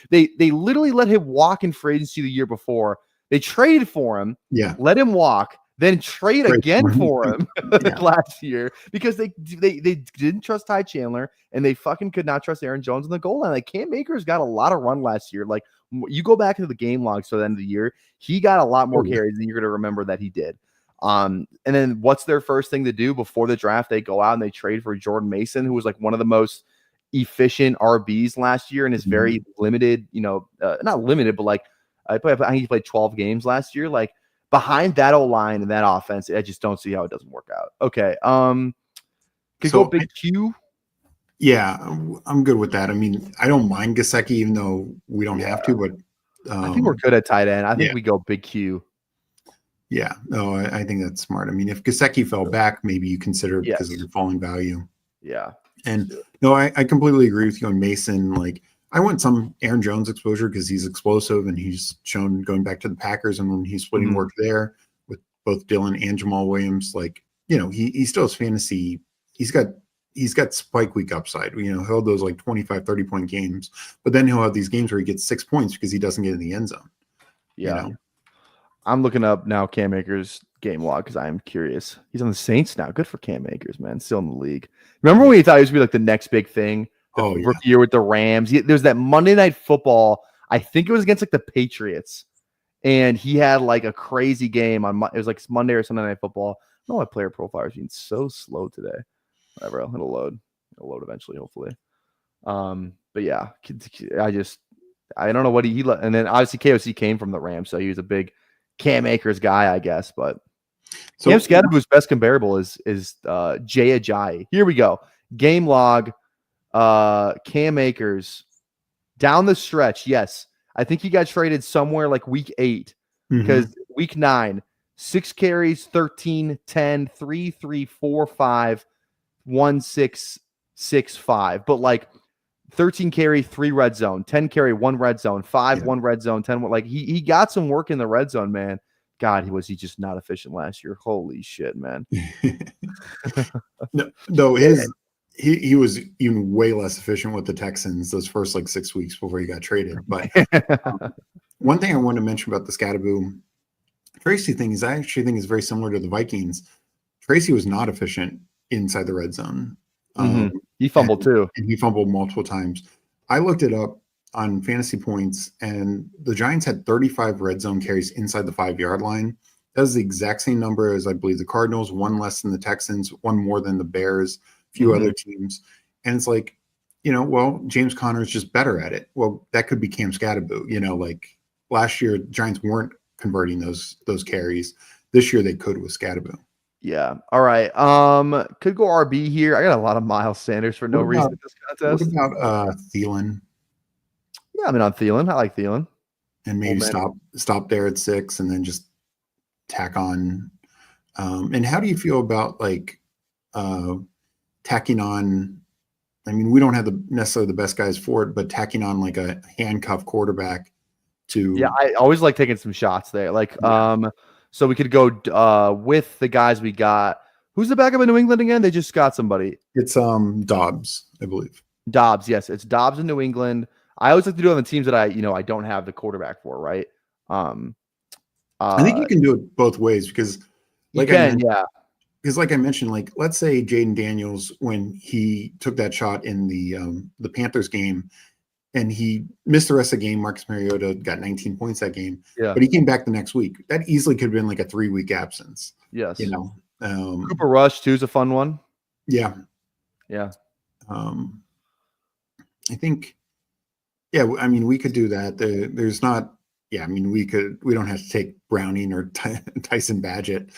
they literally let him walk in free agency the year before. They traded for him, let him walk, then trade again for him last year because they didn't trust Ty Chandler and they fucking could not trust Aaron Jones on the goal line. Like Cam Akers got a lot of run last year. Like you go back to the game logs for the end of the year, he got a lot more carries than you're going to remember that he did. And then what's their first thing to do before the draft? They go out and they trade for Jordan Mason, who was like one of the most efficient RBs last year and is very limited, not limited, but like I think he played 12 games last year. Like behind that O-line and that offense, I just don't see how it doesn't work out. Okay. Could go big Q. Yeah, I'm good with that. I mean, I don't mind Gesicki, even though we don't have to, but I think we're good at tight end. I think we go big Q. Yeah, no, I think that's smart. I mean, if Gesicki fell back, maybe you consider it because of the falling value. Yeah. And no, I completely agree with you on Mason. Like, I want some Aaron Jones exposure because he's explosive and he's shown going back to the Packers and when he's splitting work there with both Dylan and Jamal Williams, like, he still has fantasy. He's got spike week upside. He'll have those like 25, 30-point games, but then he'll have these games where he gets 6 points because he doesn't get in the end zone. Yeah. I'm looking up now Cam Akers game log because I am curious. He's on the Saints now. Good for Cam Akers, man. Still in the league. Remember when you thought he was going to be like the next big thing? Rookie year with the Rams. There's that Monday Night Football. I think it was against like the Patriots. And he had like a crazy game on it was like Monday or Sunday Night Football. I don't know why player profile is being so slow today. Whatever. It'll load. It'll load eventually, hopefully. But yeah, I don't know what he and then obviously KOC came from the Rams, so he was a big Cam Akers guy, I guess. But Cam Scadaboo's best comparable is Jay Ajayi. Here we go. Game log. Cam Akers down the stretch. Yes. I think he got traded somewhere like week 8 because week 9, 6 carries, 13, 10, 3, 3, 4, 5, 1, 6, 6, 5. But like 13 carry, 3 red zone, 10 carry, 1 red zone, 5, 1 red zone, 10. Like he got some work in the red zone, man. God, was he just not efficient last year? Holy shit, man. No, he was even way less efficient with the Texans those first like 6 weeks before he got traded. But one thing I want to mention about the Scadaboo Tracy thing is I actually think is very similar to the Vikings. Tracy was not efficient inside the red zone. He fumbled too. And he fumbled multiple times. I looked it up on fantasy points, and the Giants had 35 red zone carries inside the 5-yard line. That was the exact same number as I believe the Cardinals, 1 less than the Texans, 1 more than the Bears, a few other teams. And it's like, well, James Conner is just better at it. Well, that could be Cam Scadaboo. Like last year, Giants weren't converting those carries. This year they could with Scadaboo. Yeah. All right. Could go RB here. I got a lot of Miles Sanders for no reason in this contest. What about Thielen? Yeah, on Thielen. I like Thielen. And maybe stop there at 6 and then just tack on. And how do you feel about like tacking on? I mean, we don't have necessarily the best guys for it, but tacking on like a handcuff quarterback to. Yeah, I always like taking some shots there. Like, so we could go with the guys we got. Who's the backup in New England again? They just got somebody. It's Dobbs, I believe. Dobbs, yes, it's Dobbs in New England. I always like to do it on the teams that I don't have the quarterback for, right? I think you can do it both ways because, like because like I mentioned, like let's say Jaden Daniels, when he took that shot in the Panthers game, and he missed the rest of the game. Marcus Mariota got 19 points that game, but he came back the next week. That easily could have been like a 3-week absence. Yes, Cooper Rush too is a fun one. Yeah. I think, yeah, I mean, we could do that. There's not, yeah, I mean, we don't have to take Browning or Tyson Badgett.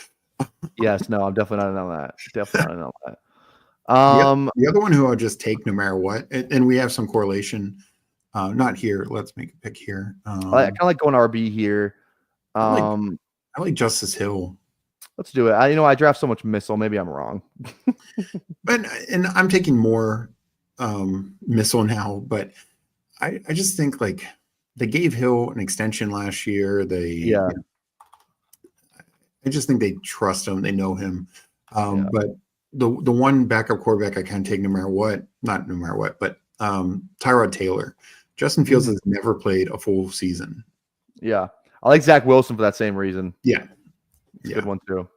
Yes, no, I'm definitely not in on that. Definitely not in on that. The other one who I'll just take no matter what, and we have some correlation. Not here. Let's make a pick here. I kind of like going RB here. I like Justice Hill. Let's do it. I draft so much missile. Maybe I'm wrong. And I'm taking more missile now, but I just think like they gave Hill an extension last year. I just think they trust him. They know him. But the one backup quarterback I can take no matter what, not no matter what, but Tyrod Taylor. Justin Fields has never played a full season. Yeah. I like Zach Wilson for that same reason. Yeah. It's a good one too.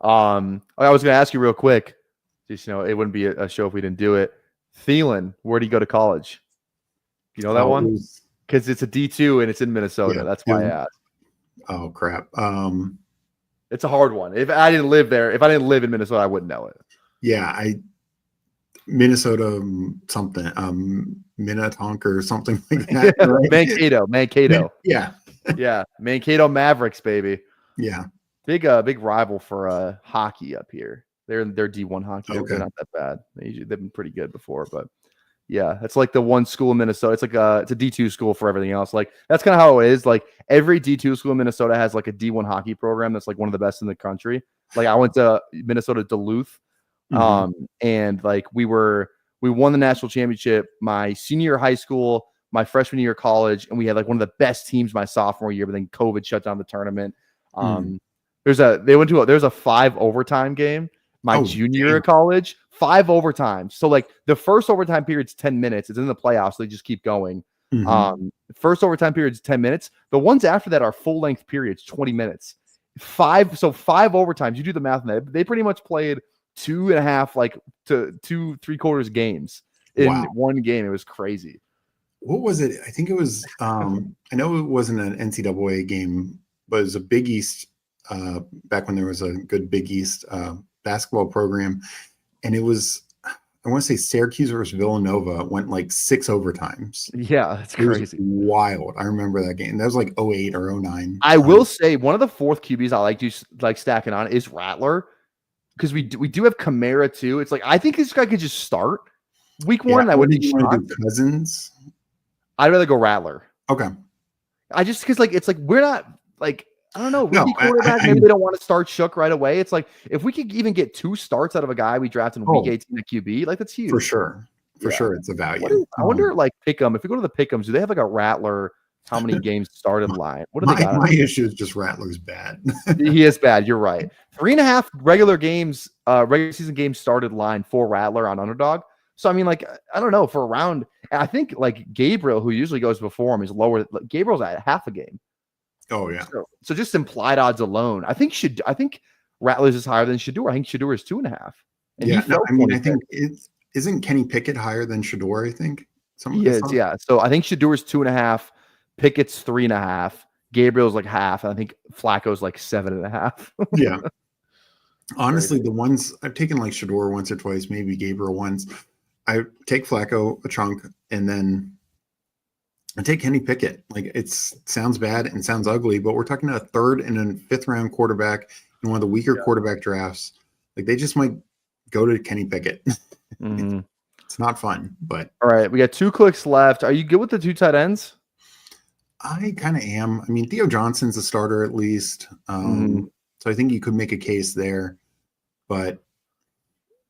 I was going to ask you real quick, just, it wouldn't be a show if we didn't do it. Thielen, where did he go to college? You know that one? Because it's a D2 and it's in Minnesota. Yeah, that's why I asked. Oh, crap. It's a hard one. If I didn't live there, if I didn't live in Minnesota, I wouldn't know it. Yeah, Minnesota something, Minnetonka or something like that. Right? Mankato. Yeah. Yeah, Mankato Mavericks, baby. Yeah. Big rival for hockey up here. They're D1 hockey. Okay. They're not that bad. They've been pretty good before, but yeah, it's like the one school in Minnesota. It's like it's a D2 school for everything else. Like that's kind of how it is. Like every D2 school in Minnesota has like a D1 hockey program that's like one of the best in the country. Like I went to Minnesota Duluth, and like we won the national championship my senior year of high school, my freshman year of college, and we had like one of the best teams my sophomore year. But then COVID shut down the tournament. There's a 5 overtime game my junior year of college, 5 overtimes. So like the first overtime period's 10 minutes. It's in the playoffs. So they just keep going. First overtime period's 10 minutes. The ones after that are full length periods, 20 minutes. 5 overtimes. You do the math on that. They pretty much played 2.5 like to 2 3/4 games in one game. It was crazy. What was it? I think it was I know it wasn't an NCAA game, but it was a Big East back when there was a good Big East basketball program, and it was, I want to say Syracuse versus Villanova went like 6 overtimes. Yeah, that's crazy. Wild. I remember that game. That was like 08 or 09. I will say one of the fourth QBs I like stacking on is Rattler, because we do have Kamara too. It's like I think this guy could just start week 1. I wouldn't be shocked. Cousins. I'd rather go Rattler. Okay. I just because like it's like we're not like. I don't know. Rookie quarterback, maybe they don't want to start Shook right away. It's like if we could even get 2 starts out of a guy we drafted in week 18 at QB, like that's huge. For sure. For sure. It's a value. I wonder like Pick'em, if we go to the Pick'ems, do they have like a Rattler how many games started line? What do they got? My issue is just Rattler's bad. He is bad. You're right. 3.5 regular season games started line for Rattler on Underdog. So I mean, like, I don't know, for a round, I think like Gabriel, who usually goes before him, is lower. Gabriel's at half a game. Oh yeah. So just implied odds alone, I think Rattlers is higher than Shador. I think Shador is 2.5. Yeah, I think isn't Kenny Pickett higher than Shador? I think he is. Yeah. So I think Shador is 2.5. Pickett's 3.5. Gabriel's like half. And I think Flacco's like 7.5. Yeah. Honestly, the ones I've taken like Shador once or twice, maybe Gabriel once. I take Flacco a chunk, and then I take Kenny Pickett. Like it sounds bad and sounds ugly, but we're talking a 3rd and a 5th round quarterback in one of the weaker quarterback drafts. Like they just might go to Kenny Pickett. It's not fun, but all right. We got 2 clicks left. Are you good with the 2 tight ends? I kind of am. I mean, Theo Johnson's a starter at least. So I think you could make a case there, but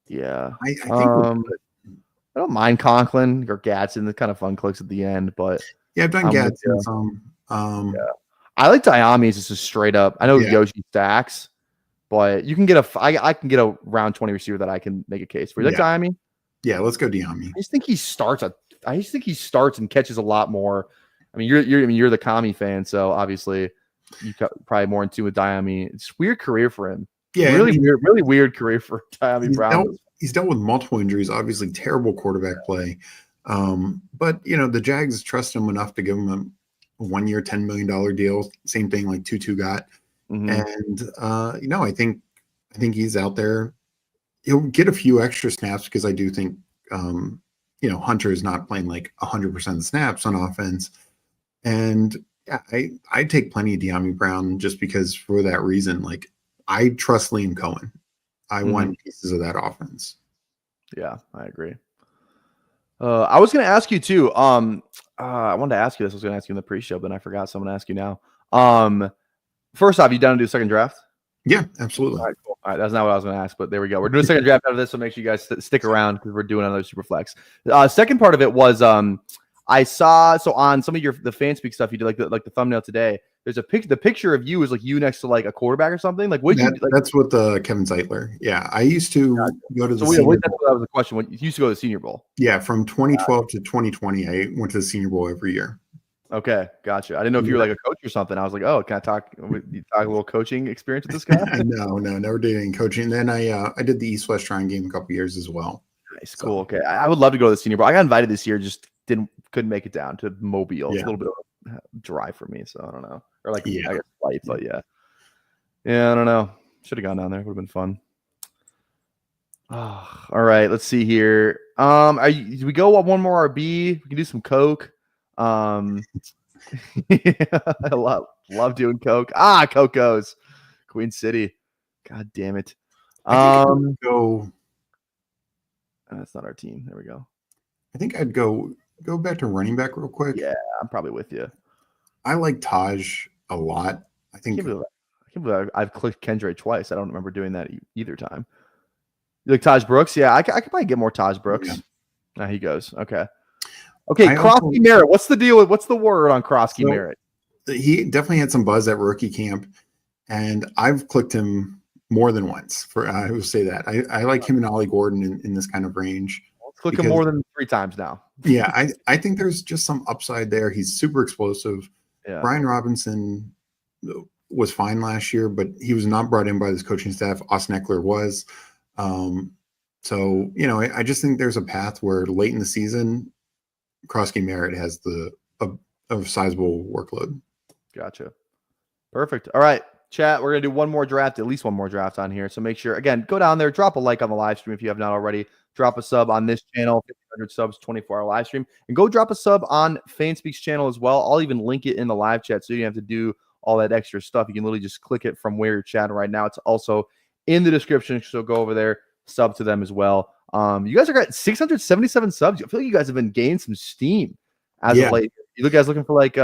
yeah, I think I don't mind Conklin or Gadsden. The kind of fun clicks at the end, but yeah, I've done Gadsden some. I like Diami just a straight up. I know Yoshi stacks, but you can get I can get a round 20 receiver that I can make a case for. You like Diami? Yeah, let's go Diami. I just think he starts and catches a lot more. I mean, you're the Kami fan, so obviously you probably more in tune with Diami. It's a weird career for him. Yeah, really weird career for Diami Brown. He's dealt with multiple injuries, obviously terrible quarterback play. But the Jags trust him enough to give him a 1-year, $10 million deal. Same thing like Tutu got. And I think he's out there. He'll get a few extra snaps because I do think Hunter is not playing like 100% snaps on offense. And yeah, I take plenty of De'Ami Brown just because for that reason. Like, I trust Liam Cohen. I want pieces of that offense. Yeah, I agree. I was going to ask you too. I wanted to ask you this. I was going to ask you in the pre-show, but I forgot. So I'm going to ask you now. First off, you down to do a second draft? Yeah, absolutely. All right, cool. All right, that's not what I was going to ask, but there we go. We're doing a second draft out of this, so make sure you guys stick around because we're doing another Superflex. Second part of it was I saw on some of the FanSpeak stuff you did, like the thumbnail today. There's a the picture of you is like you next to like a quarterback or something. Like what? That's with Kevin Zeitler. Yeah, I used to go to the. So that was the question. When you used to go to the Senior Bowl? Yeah, from 2012 to 2020, I went to the Senior Bowl every year. Okay, gotcha. I didn't know if you were like a coach or something. I was like, oh, can I talk a little coaching experience with this guy? No, never did any coaching. Then I did the East West Shrine game a couple years as well. Nice, cool. Okay, I would love to go to the Senior Bowl. I got invited this year, just couldn't make it down to Mobile. Yeah. It's a little bit of a drive for me, so I don't know. Or like I guess flight, but yeah, I don't know. Should have gone down there. Would have been fun. Oh, all right, let's see here. Do we go one more RB? We can do some Coke. I love doing Coke. Coco's Queen City. God damn it. Go. That's not our team. There we go. I think I'd go back to running back real quick. Yeah, I'm probably with you. I like Taj a lot. I think I can't believe I've clicked Kendra twice. I don't remember doing that either time. You like Taj Brooks? Yeah, I could probably get more Taj Brooks. Yeah. He goes. Okay, Krosky Merritt. What's the deal? What's the word on Krosky Merritt? He definitely had some buzz at rookie camp, and I've clicked him more than once. I will say that I like him and Ollie Gordon in this kind of range. Click him more than 3 times now. Yeah, I think there's just some upside there. He's super explosive. Yeah. Brian Robinson was fine last year, but he was not brought in by this coaching staff. Austin Eckler was. So, I just think there's a path where late in the season, Krosky Merritt has a sizable workload. Gotcha. Perfect. All right, chat. We're going to do at least one more draft on here. So make sure, again, go down there, drop a like on the live stream if you have not already. Drop a sub on this channel, 1,500 subs, 24-hour live stream. And go drop a sub on FanSpeak's channel as well. I'll even link it in the live chat so you don't have to do all that extra stuff. You can literally just click it from where you're chatting right now. It's also in the description, so go over there, sub to them as well. You guys are at 677 subs. I feel like you guys have been gaining some steam as of late. You guys looking for like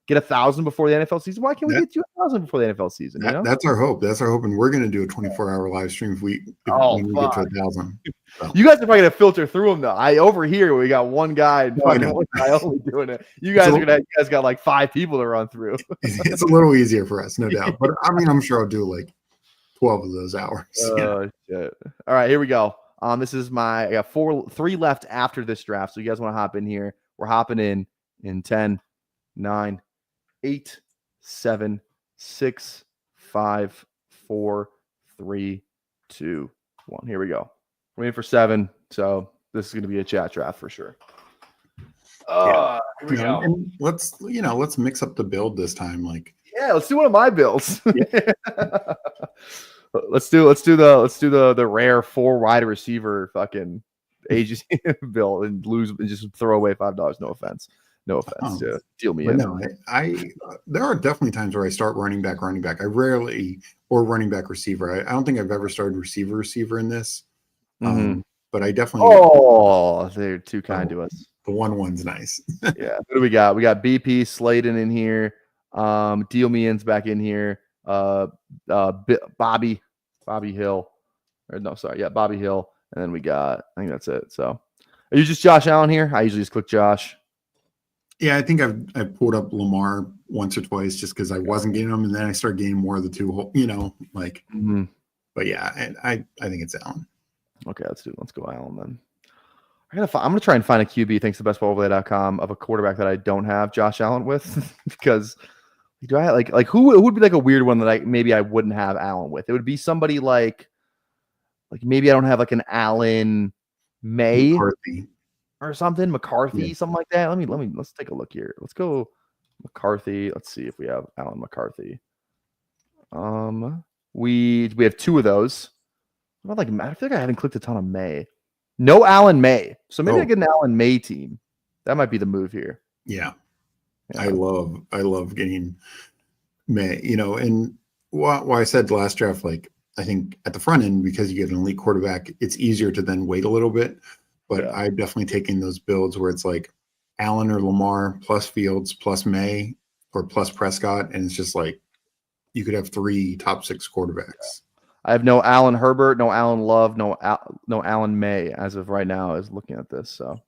get 1,000 before the NFL season? Why can't we get 2,000 before the NFL season? That's our hope. That's our hope, and we're going to do a 24-hour live stream when we get to 1,000. So. You guys are probably going to filter through them though. Over here we got one guy, one guy only doing it. You guys got like 5 people to run through. It's a little easier for us, no doubt. But I mean, I'm sure I'll do like 12 of those hours. Shit. All right, here we go. This is I got 3 left after this draft. So you guys want to hop in here? We're hopping in 10, 9, 8, 7, 6, 5, 4, 3, 2, 1. Here we go. Waiting for 7. So this is going to be a chat draft for sure. Here we go. And let's mix up the build this time. Let's do one of my builds. Yeah. let's do the rare 4 wide receiver fucking agency build and lose and just throw away $5. No offense. Deal me in. No, there are definitely times where I start running back. I rarely, or running back receiver. I don't think I've ever started receiver in this. But I definitely. Oh, they're too kind to us. The one's nice. Yeah. What do we got? We got BP Slayton in here. Deal me in's back in here. Bobby Hill. Bobby Hill. And then we got, I think that's it. So are you just Josh Allen here? I usually just click Josh. Yeah, I think I've pulled up Lamar once or twice just because I wasn't getting them, and then I started getting more of the 2, But yeah, I think it's Allen. Okay, let's go Allen then. I'm gonna try and find a QB thanks to bestballoverlay.com of a quarterback that I don't have Josh Allen with because do I like who would be like a weird one that maybe I wouldn't have Allen with? It would be somebody like maybe I don't have like an Allen May McCarthy. Or something, McCarthy, something like that. Let's take a look here. Let's go McCarthy. Let's see if we have Allen McCarthy. We have 2 of those. I feel like I haven't clicked a ton of May. No Allen May. So maybe I Oh. get an Allen May team. That might be the move here. Yeah. Yeah. I love getting May, and why I said last draft, like, I think at the front end, because you get an elite quarterback, it's easier to then wait a little bit. But Yeah. I've definitely taken those builds where it's like Allen or Lamar plus Fields plus May or plus Prescott. And it's just like you could have 3 top 6 quarterbacks. I have no Allen Herbert, no Allen Love, no Allen May as of right now as looking at this. So, all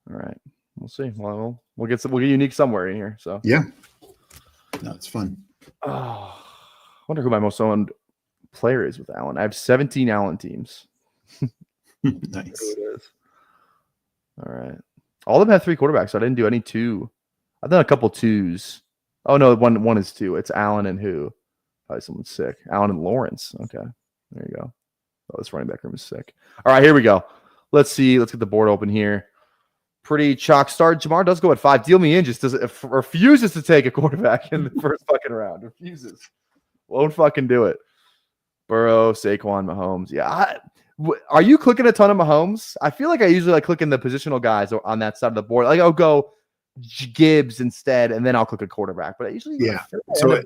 right, we'll see. Well, we'll get unique somewhere in here. So yeah, no, it's fun. Oh, I wonder who my most owned player is with Allen. I have 17 Allen teams. Nice. Who it is. All right. All of them have 3 quarterbacks. So I didn't do any 2. I've done a couple 2s. Oh no, one is 2. It's Allen and who? Probably someone's sick. Allen and Lawrence. Okay. There you go. Oh, this running back room is sick. All right, here we go. Let's see. Let's get the board open here. Pretty chalk start. Jamar does go at 5. Deal me in. Just refuses to take a quarterback in the first fucking round. Refuses. Won't fucking do it. Burrow, Saquon, Mahomes. Yeah. Are you clicking a ton of Mahomes? I feel like I usually like clicking the positional guys on that side of the board. Like I'll go Gibbs instead, and then I'll click a quarterback. But I usually So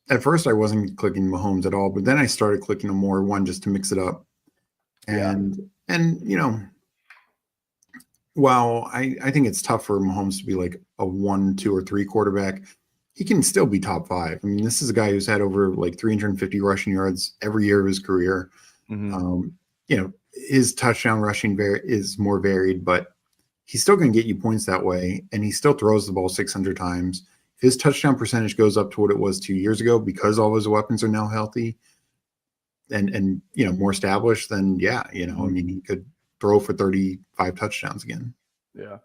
at first I wasn't clicking Mahomes at all, but then I started clicking a more one just to mix it up. And while I think it's tough for Mahomes to be like a 1, 2, or 3 quarterback, he can still be top 5. I mean, this is a guy who's had over like 350 rushing yards every year of his career. Mm-hmm. His touchdown rushing is more varied, but he's still going to get you points that way, and he still throws the ball 600 times. If his touchdown percentage goes up to what it was 2 years ago because all his weapons are now healthy and more established, then I mean, he could throw for 35 touchdowns again. Yeah.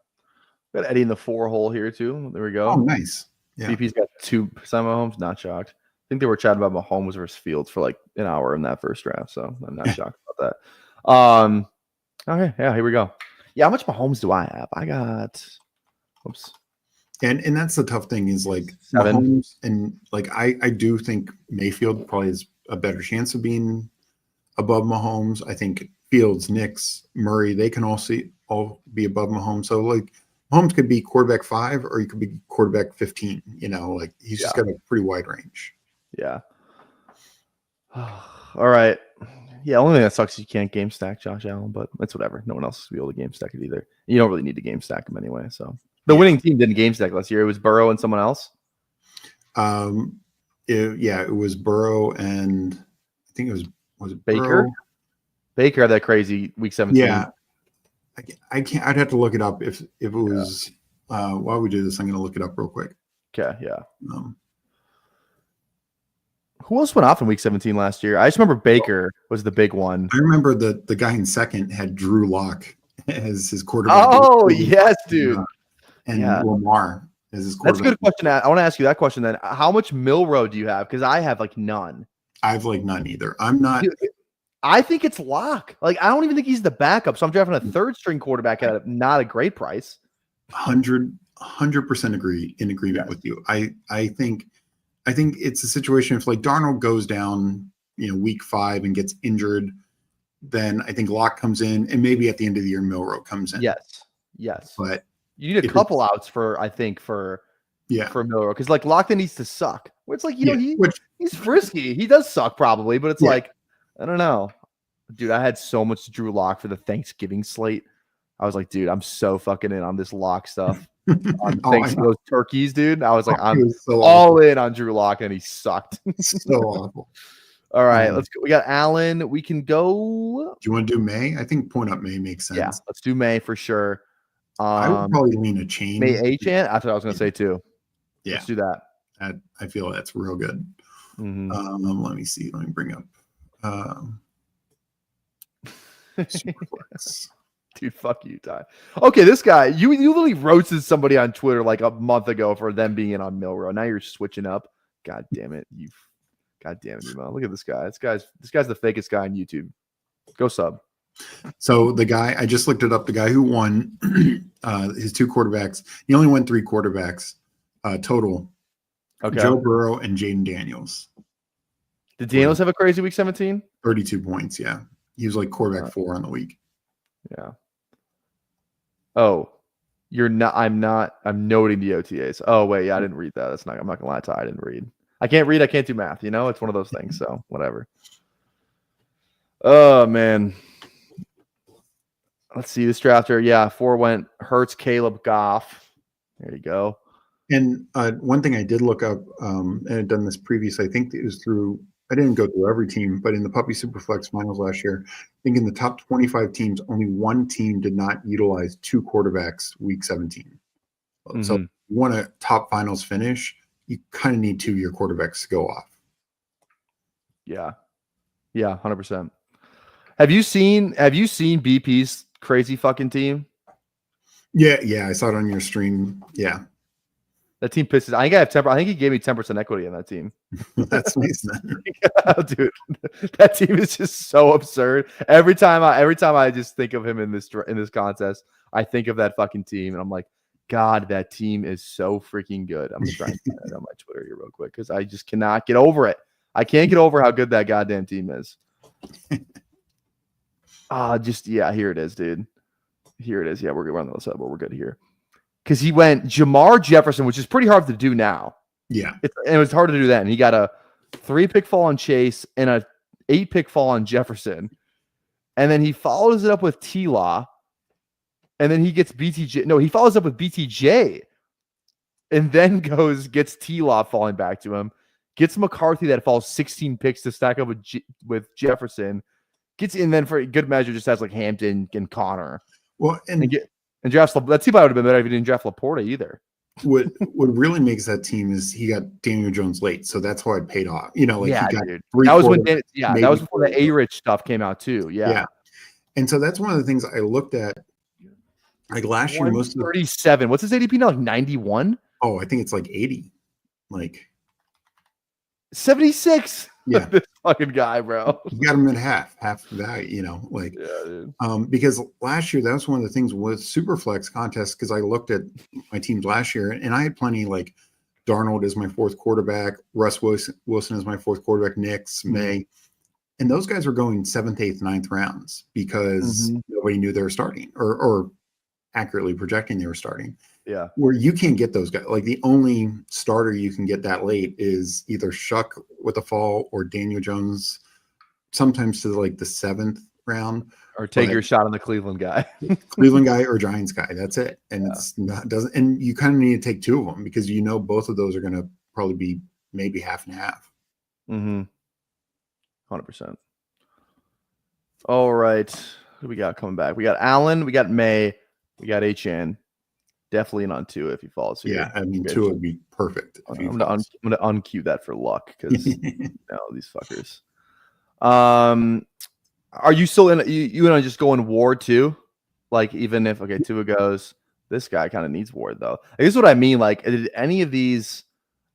Got Eddie in the 4 hole here too. There we go. Oh, nice. Yeah. CP's got 2 Mahomes. Not shocked. I think they were chatting about Mahomes versus Fields for like an hour in that first draft, so I'm not shocked about that. Okay, yeah, here we go. Yeah, how much Mahomes do I have? I got, oops. And that's the tough thing is like 7. Mahomes, and like I do think Mayfield probably has a better chance of being above Mahomes. I think Fields, Knicks, Murray, they can all be above Mahomes. So like Mahomes could be quarterback 5 or he could be quarterback 15. Like he's just got a pretty wide range. Yeah. All right. Yeah, only thing that sucks is you can't game stack Josh Allen, but it's whatever. No one else will be able to game stack it either. You don't really need to game stack him anyway. So the winning team didn't game stack last year. It was Burrow and someone else. It was Burrow and I think it was it Baker. Burrow? Baker had that crazy week 17. Yeah, I can't. I'd have to look it up if it was. While we do this, I'm going to look it up real quick. Okay. Yeah. Who else went off in week 17 last year? I just remember Baker was the big one. I remember the guy in second had Drew Lock as his quarterback. Oh, yes, dude. And Lamar as his quarterback. That's a good question. I want to ask you that question then. How much Milrow do you have? Because I have like none. I have like none either. I'm not. Dude, I think it's Lock. Like, I don't even think he's the backup. So I'm drafting a 3rd string quarterback at not a great price. 100% in agreement with you. I think it's a situation if like Darnold goes down, week 5 and gets injured, then I think Locke comes in, and maybe at the end of the year Milrow comes in. Yes. But you need a couple outs for Milrow, because like Lockton needs to suck. Where it's like he's frisky. He does suck probably, but it's like I don't know, dude. I had so much Drew Lock for the Thanksgiving slate. I was like, dude, I'm so fucking in on this Lock stuff. On those turkeys, dude. I was like, I'm all in on Drew Lock, and he sucked. So awful. All right, let's go. We got Allen. We can go. Do you want to do May? I think point up May makes sense. Yeah, let's do May for sure. I would probably lean a chain. May A-Chan? That's what I was going to say too. Yeah. Let's do that. I feel that's real good. Mm-hmm. Let me see. Let me bring up Superflex. Dude, fuck you, Ty. Okay, this guy, you literally roasted somebody on Twitter like a month ago for them being in on Milrow. Now you're switching up. God damn it, Emo. Look at this guy. This guy's the fakest guy on YouTube. Go sub. So the guy, I just looked it up. The guy who won his 2 quarterbacks, he only won 3 quarterbacks total. Okay. Joe Burrow and Jaden Daniels. Did Daniels have a crazy week 17? 32 points, yeah. He was like quarterback 4 on the week. Yeah. Oh, you're not. I'm not. I'm noting the OTAs. Oh wait, yeah, I didn't read that. That's not. I'm not gonna lie to you. I didn't read. I can't read. I can't do math. You know, it's one of those things. So whatever. Oh man. Let's see this drafter. Yeah, 4 went Hurts, Caleb, Goff. There you go. And one thing I did look up, and I'd done this previous, I think it was through, I didn't go through every team, but in the Puppy Superflex finals last year, I think in the top 25 teams, only one team did not utilize 2 quarterbacks week 17. So if you want a top finals finish, you kind of need 2 of your quarterbacks to go off. Yeah. Yeah, 100%. Have you seen BP's crazy fucking team? Yeah, I saw it on your stream. Yeah. That team pisses. I think I have 10%. I think he gave me 10% equity in that team. That's nice. Dude, that team is just so absurd. Every time I just think of him in this contest, I think of that fucking team, and I'm like, God, that team is so freaking good. I'm gonna try and find it on my Twitter here real quick because I just cannot get over it. I can't get over how good that goddamn team is. Here it is, dude. Here it is. Yeah, we're gonna run this up, but we're good here. Because he went Jamar Jefferson, which is pretty hard to do now. Yeah. It was hard to do then. He got a 3-pick fall on Chase and a 8-pick fall on Jefferson. And then he follows it up with T-Law. And then he gets BTJ. No, he follows up with BTJ. And then gets T-Law falling back to him. Gets McCarthy that falls 16 picks to stack up with Jefferson. And then for good measure just has like Hampton and Connor. Well, and drafts that team would have been better if he didn't draft Laporta either. What really makes that team is he got Daniel Jones late, so that's how it paid off. You know, like yeah, he got dude. That was when that was before the A-Rich stuff came out too. Yeah. And so that's one of the things I looked at. Like last year, most of 37. What's his ADP now? Like 91? Oh, I think it's like 80. Like 76. Yeah. This fucking guy, bro. You got him at half the value, you know, like dude. Because last year that was one of the things with Superflex contests, because I looked at my teams last year and I had plenty like Darnold as my 4th quarterback, Russ Wilson as my 4th quarterback, Nix, May. And those guys were going 7th, 8th, 9th rounds because nobody knew they were starting or accurately projecting they were starting. Yeah. Where you can't get those guys. Like the only starter you can get that late is either Shuck with a fall or Daniel Jones, sometimes to like the 7th round. Or take your shot on the Cleveland guy. Cleveland guy or Giants guy. That's it. And and you kind of need to take 2 of them because you know both of those are going to probably be maybe half and half. 100%. All right. Who we got coming back? We got Allen, we got May, we got HN. Definitely in on 2 if he falls here. Yeah, I mean 2 would be perfect. I'm gonna uncue that for luck because these fuckers. Are you still in? You and I just going Ward too? Like even if Tua goes, this guy kind of needs Ward though. This is what I mean. Like did any of these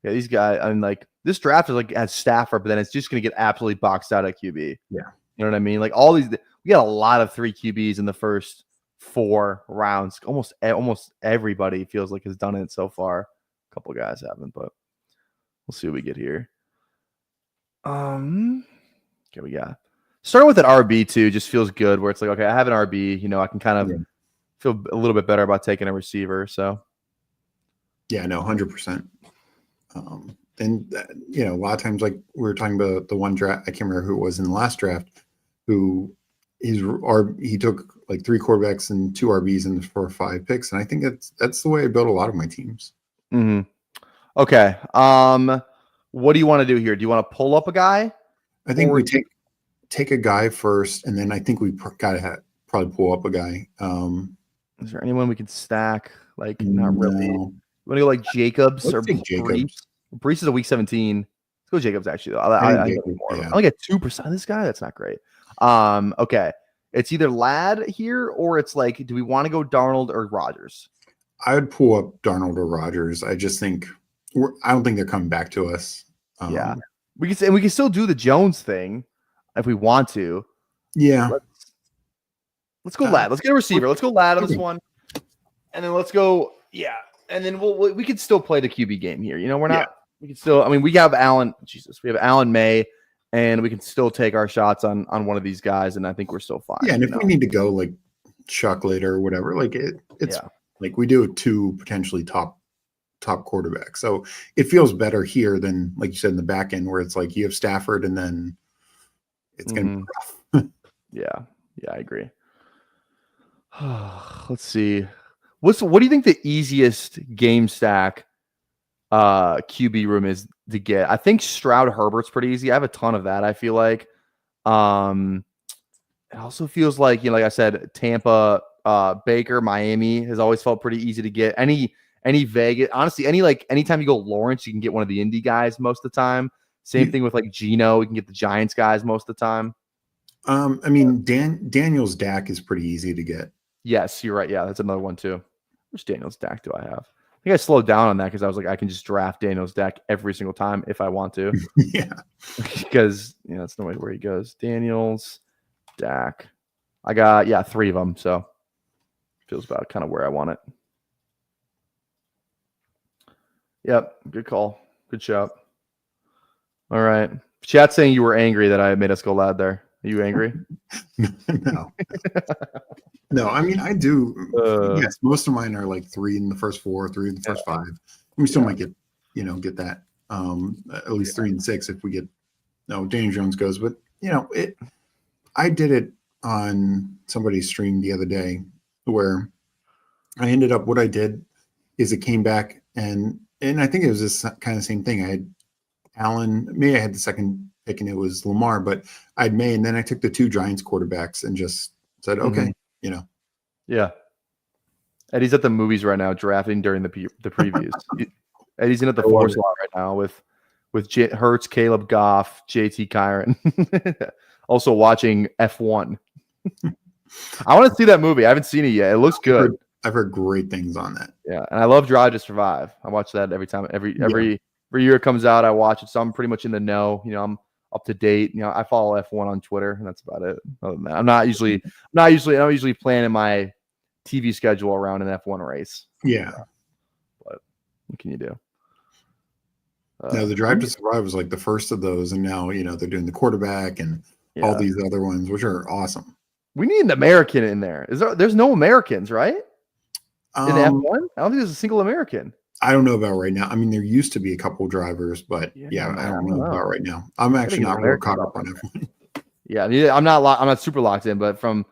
these guys? I mean, like this draft is like as Stafford, but then it's just gonna get absolutely boxed out at QB. Yeah, you know what I mean. Like all these, we got a lot of 3 QBs in the first 4 rounds. Almost everybody feels like has done it so far. A couple guys haven't, but we'll see what we get here. Okay, we got starting with an RB too. Just feels good where it's like, okay, I have an RB. You know, I can kind of feel a little bit better about taking a receiver. So, yeah, no, 100%. And you know, a lot of times, like we were talking about the one draft, I can't remember who it was in the last draft, he took like 3 quarterbacks and 2 RBs in the 4 or 5 picks, and I think that's the way I built a lot of my teams. Okay. What do you want to do here? Do you want to pull up a guy? I think we take a guy first, and then I think we gotta probably pull up a guy. Is there anyone we could stack? Like not really. You want to go like Jacobs or Brees? Brees is a week 17. Let's go Jacobs actually though. I only get 2% of this guy. That's not great. Okay. It's either Ladd here or it's like, do we want to go Darnold or Rodgers? I would pull up Darnold or Rodgers. I just think I don't think they're coming back to us. We can still do the Jones thing if we want to. Yeah. Let's go Ladd. Let's get a receiver. Let's go Ladd on this one. And then let's go. Yeah. And then we could still play the QB game here. You know, we're not, we can still, I mean, we have Allen, we have Allen May and we can still take our shots on one of these guys, and I think we're still fine. Yeah, and if we need to go like Chuck later or whatever, like it's like we do 2 potentially top quarterbacks. So it feels better here than, like you said, in the back end where it's like you have Stafford and then it's going to be rough. Yeah, I agree. Let's see. What do you think the easiest game stack QB room is to get? I think Stroud Herbert's pretty easy. I have a ton of that, I feel like. It also feels like, like I said, Tampa, Baker, Miami has always felt pretty easy to get. Any Vegas, honestly, anytime you go Lawrence, you can get one of the Indy guys most of the time. Same thing with like Geno, you can get the Giants guys most of the time. I mean, Daniel's Dak is pretty easy to get. Yes, you're right. Yeah, that's another one too. Which Daniel's Dak do I have? I think I slowed down on that because I was like, I can just draft Daniel's Dak every single time if I want to. Yeah. Because that's no way where he goes. Daniel's Dak. I got 3 of them, so feels about kind of where I want it. Yep, good call. Good shout. All right. Chat saying you were angry that I made us go loud there. Are you angry? No. No, I mean, I do. Yes, most of mine are like 3 in the first 4, 3 in the first 5. We still might get, get that at least 3 and 6 if we get, Daniel Jones goes. But, I did it on somebody's stream the other day where I ended up, what I did is it came back and I think it was this kind of same thing. I had Allen, May I had the second pick and it was Lamar, but I had May and then I took the 2 Giants quarterbacks and just said, okay, Yeah. Eddie's at the movies right now drafting during the previews. Eddie's in at the 4 slot right now with Hurts, Caleb Goff, JT Kyron. Also watching F1. I want to see that movie. I haven't seen it yet. It looks good. I've heard great things on that. Yeah, and I love Drive to Survive. I watch that every time. Every year it comes out, I watch it. So I'm pretty much in the know. I'm up to date. I follow F1 on Twitter, and that's about it. Other than that, I'm not usually planning my TV schedule around an F1 race. Yeah. But what can you do? No, the Drive to Survive was like the first of those, and now they're doing the quarterback and all these other ones, which are awesome. We need an American in there. There's no Americans, right? In F1? I don't think there's a single American. I don't know about right now. I mean, there used to be a couple drivers, but I don't know about right now. I'm actually not real caught up on F1. Yeah, I'm not super locked in, but from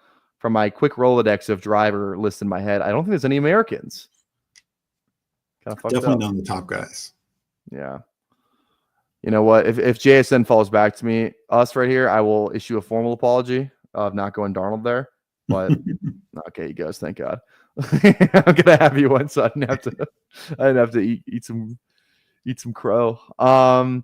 my quick Rolodex of driver list in my head, I don't think there's any Americans. Kind of fucked Definitely up. none of the top guys. Yeah. You know what? If JSN falls back to me, us right here, I will issue a formal apology of not going Darnold there. But okay, he goes. Thank God. I'm gonna have you one, so I didn't have to eat some crow. Kind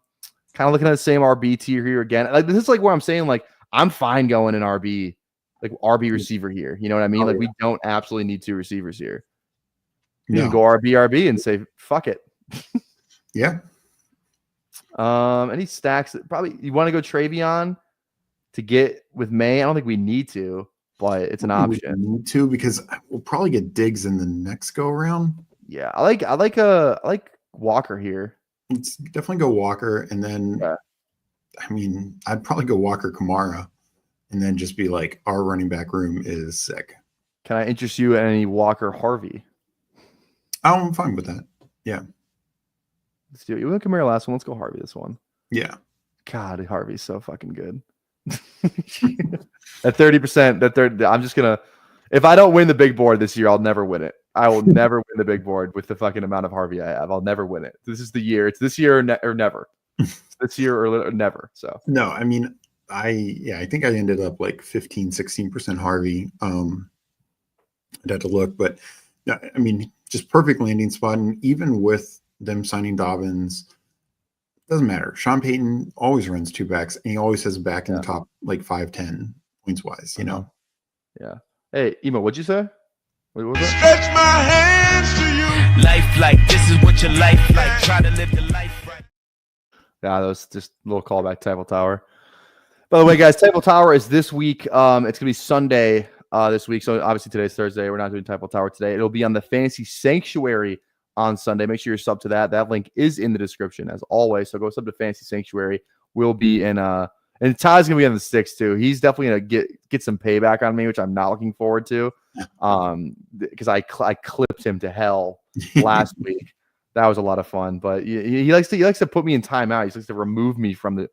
of looking at the same RB tier here again. Like this is like where I'm saying like I'm fine going in RB, like RB receiver here. You know what I mean? We don't absolutely need 2 receivers here. You can go RB and say fuck it. Yeah. Any stacks that probably you want to go Travion to get with May? I don't think we need to, but it's an option. We need to because we'll probably get Diggs in the next go around. Yeah, I like Walker here. Let's definitely go Walker, and then I mean I'd probably go Walker Kamara, and then just be like our running back room is sick. Can I interest you in any Walker Harvey? I'm fine with that. Yeah. Let's do it. You went Kamara last one. Let's go Harvey this one. Yeah. God, Harvey's so fucking good. At 30%, I'm just gonna. If I don't win the big board this year, I'll never win it. I will never win the big board with the fucking amount of Harvey I have. I'll never win it. This is the year. It's this year or never. It's this year or never. So no, I mean, I think I ended up like 15-16% Harvey. I'd have to look, but I mean, just perfect landing spot, and even with them signing Dobbins, doesn't matter. Sean Payton always runs 2 backs, and he always has a back in the top like 5-10 points wise. Yeah. Hey, Emo, what'd you say? What was that? Stretch my hands to you. Life like this is what your life like. Try to live the life right. Yeah, that was just a little callback to Table Tower. By the way, guys, Table Tower is this week. It's gonna be Sunday this week. So obviously today's Thursday. We're not doing Table Tower today. It'll be on the Fantasy Sanctuary on Sunday. Make sure you're sub to that. That link is in the description as always. So go sub to Fantasy Sanctuary. We'll be in And Ty's gonna be on the sticks too. He's definitely gonna get some payback on me, which I'm not looking forward to. Because I clipped him to hell last week. That was a lot of fun. But he likes to put me in timeout. He likes to remove me from the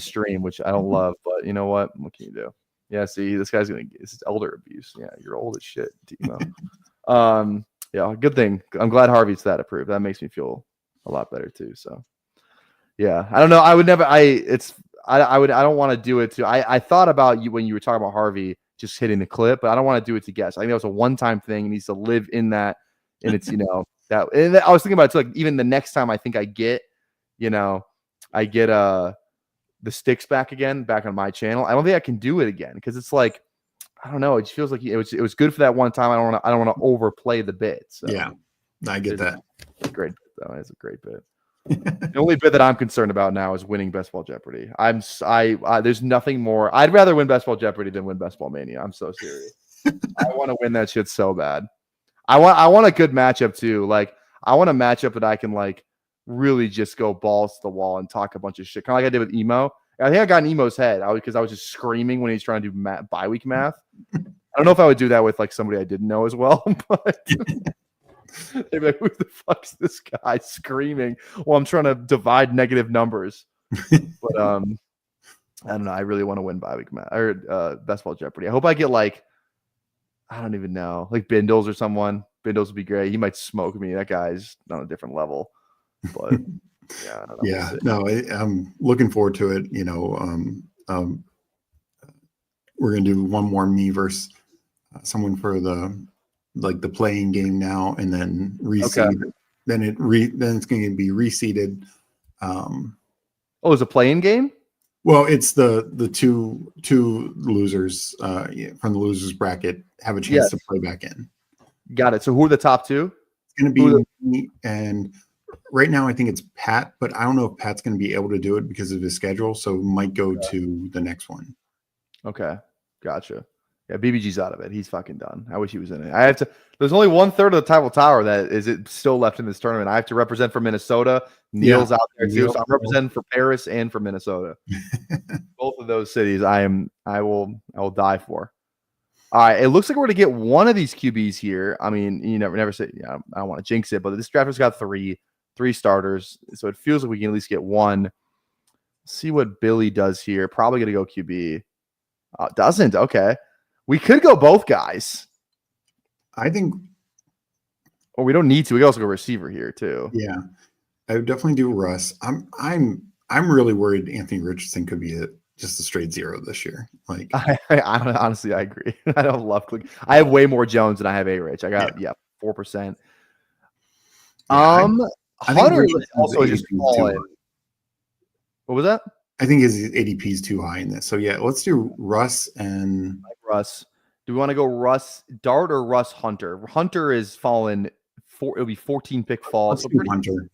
stream, which I don't love. But you know what? What can you do? Yeah, see, this is elder abuse. Yeah, you're old as shit, Timo. Yeah, good thing. I'm glad Harvey's that approved. That makes me feel a lot better too. So yeah, I don't know. I would never. I don't want to do it too. I thought about you when you were talking about Harvey just hitting the clip, but I don't want to do it to guess. I think that was a one-time thing. It needs to live in that, and it's that. And I was thinking about it too, like even the next time I think I get the sticks back on my channel. I don't think I can do it again because it's like I don't know. It just feels like it was good for that one time. I don't want to overplay the bit. So yeah, I get that. It's a great bit, though. It's a great bit. The only bit that I'm concerned about now is winning Best Ball Jeopardy. There's nothing more. I'd rather win Best Ball Jeopardy than win Best Ball Mania. I'm so serious. I want to win that shit so bad. I want a good matchup too. Like I want a matchup that I can like really just go balls to the wall and talk a bunch of shit, kind of like I did with Emo. I think I got in Emo's head because I was just screaming when he's trying to do bi-week math. I don't know if I would do that with like somebody I didn't know as well, but. They'd be like, who the fuck's this guy screaming while I'm trying to divide negative numbers? But I don't know. I really want to win bi-week or Best Ball Jeopardy. I hope I get like, I don't even know, like Bindles or someone. Bindles would be great. He might smoke me. That guy's on a different level. But yeah, I don't know. Yeah, no, I'm looking forward to it. We're gonna do one more me versus someone for the playing game now, and then reseed. Okay. Then it's going to be reseeded. It's a playing game. Well, it's the two losers from the losers bracket have a chance to play back in. Got it. So who are the top two? It's going to be me, and right now I think it's Pat, but I don't know if Pat's going to be able to do it because of his schedule. So might go to the next one. Okay, gotcha. Yeah, BBG's out of it. He's fucking done. I wish he was in it. There's only 1/3 of the Typhel Tower that is still left in this tournament. I have to represent for Minnesota. Neil's out there too. So I'm representing for Paris and for Minnesota. Both of those cities I will die for. All right. It looks like we're going to get one of these QBs here. I mean, you never say, I don't want to jinx it, but this draft has got three starters. So it feels like we can at least get one. Let's see what Billy does here. Probably going to go QB. Doesn't. Okay. We could go both guys. I think. Or we don't need to. We can also go receiver here too. Yeah, I would definitely do Russ. I'm really worried Anthony Richardson could be just a straight zero this year. Like, I honestly, I agree. I don't love click. I have way more Jones than I have A-Rich. I got 4%. I Hunter also just fallen. What was that? I think his ADP is too high in this. So yeah, let's do Russ and Russ. Do we want to go Russ Dart or Russ Hunter? Hunter is fallen. It'll be 14 pick fall. Let's do Hunter.